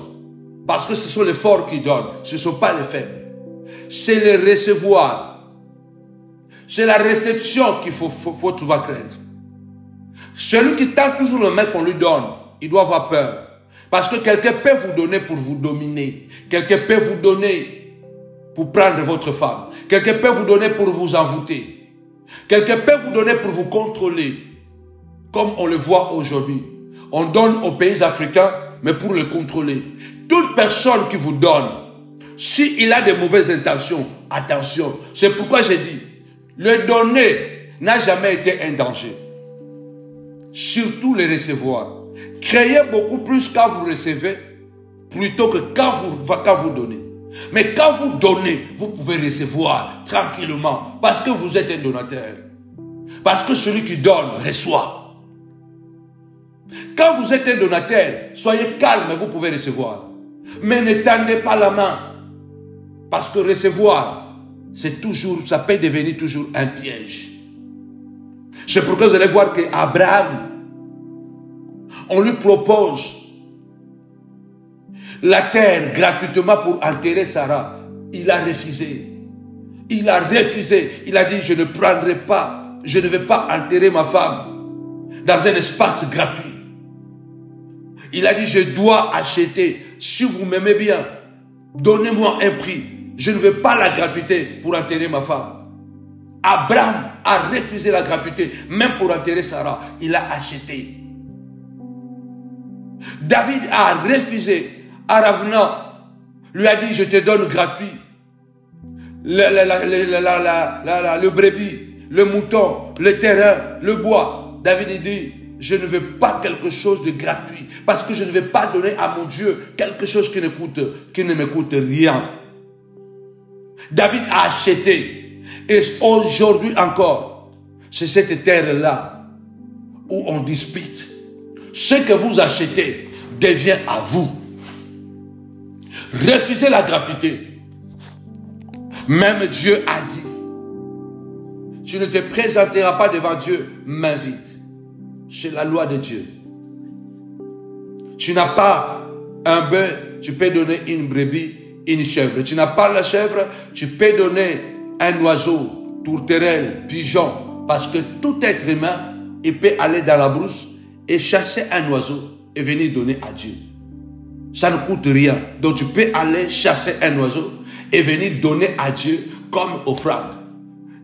Speaker 1: Parce que ce sont les forts qui donnent, ce ne sont pas les faibles. C'est le recevoir. C'est la réception qu'il faut souvent craindre. Celui qui tend toujours le main qu'on lui donne, il doit avoir peur. Parce que quelqu'un peut vous donner pour vous dominer. Quelqu'un peut vous donner pour prendre votre femme. Quelqu'un peut vous donner pour vous envoûter. Quelqu'un peut vous donner pour vous contrôler. Comme on le voit aujourd'hui. On donne aux pays africains, mais pour le contrôler. Toute personne qui vous donne, s'il a de mauvaises intentions, attention. C'est pourquoi j'ai dit, le donner n'a jamais été un danger. Surtout le recevoir. Créez beaucoup plus quand vous recevez, plutôt que quand vous donnez. Mais quand vous donnez, vous pouvez recevoir tranquillement, parce que vous êtes un donateur. Parce que celui qui donne, reçoit. Quand vous êtes un donateur, soyez calme et vous pouvez recevoir. Mais ne tendez pas la main. Parce que recevoir, c'est toujours, ça peut devenir toujours un piège. C'est pourquoi vous allez voir qu'Abraham, on lui propose la terre gratuitement pour enterrer Sarah. Il a refusé. Il a refusé. Il a dit, je ne prendrai pas, je ne vais pas enterrer ma femme dans un espace gratuit. Il a dit, je dois acheter. Si vous m'aimez bien, donnez-moi un prix. Je ne veux pas la gratuité pour enterrer ma femme. Abraham a refusé la gratuité, même pour enterrer Sarah. Il a acheté. David a refusé. Aravna lui a dit, je te donne gratuit. Le brebis, le mouton, le terrain, le bois. David dit, je ne veux pas quelque chose de gratuit. Parce que je ne vais pas donner à mon Dieu quelque chose qui ne me coûte rien. David a acheté. Et aujourd'hui encore, c'est cette terre-là où on dispute. Ce que vous achetez devient à vous. Refusez la gratuité. Même Dieu a dit, tu ne te présenteras pas devant Dieu main vide. C'est la loi de Dieu. Tu n'as pas un bœuf, tu peux donner une brebis, une chèvre. Tu n'as pas la chèvre, tu peux donner un oiseau, tourterelle, pigeon. Parce que tout être humain, il peut aller dans la brousse et chasser un oiseau et venir donner à Dieu. Ça ne coûte rien. Donc tu peux aller chasser un oiseau et venir donner à Dieu comme offrande.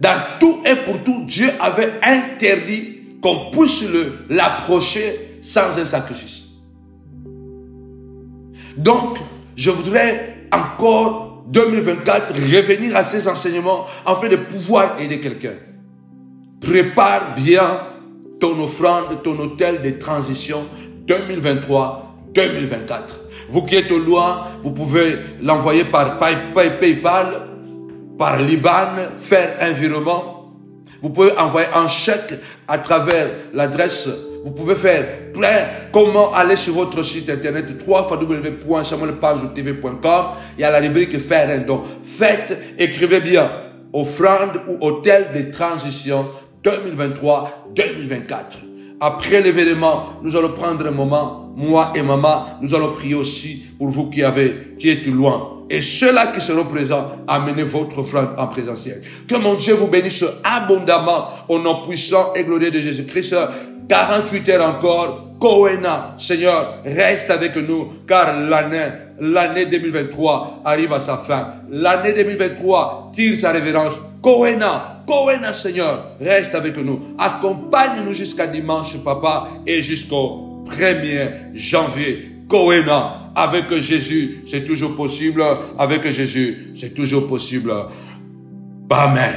Speaker 1: Dans tout et pour tout, Dieu avait interdit qu'on puisse l'approcher sans un sacrifice. Donc, je voudrais encore, 2024, revenir à ces enseignements afin de pouvoir aider quelqu'un. Prépare bien ton offrande, ton hôtel de transition 2023-2024. Vous qui êtes au loin, vous pouvez l'envoyer par PayPal, par Liban, faire un virement. Vous pouvez envoyer un chèque à travers l'adresse. Vous pouvez faire plein. Comment aller sur votre site internet www.samuelpanzoutv.com. Il y a la rubrique faire un don. Faites, écrivez bien offrande ou hôtel de transition 2023-2024. Après l'événement, nous allons prendre un moment, moi et maman, nous allons prier aussi pour vous qui êtes loin. Et ceux-là qui seront présents, amenez votre offrande en présentiel. Que mon Dieu vous bénisse abondamment au nom puissant et glorieux de Jésus-Christ. 48 heures encore, Kohéna, Seigneur, reste avec nous, car l'année 2023 arrive à sa fin. L'année 2023 tire sa révérence. Kohéna, Seigneur, reste avec nous. Accompagne-nous jusqu'à dimanche, Papa, et jusqu'au 1er janvier. Kohéna, avec Jésus, c'est toujours possible. Avec Jésus, c'est toujours possible. Amen.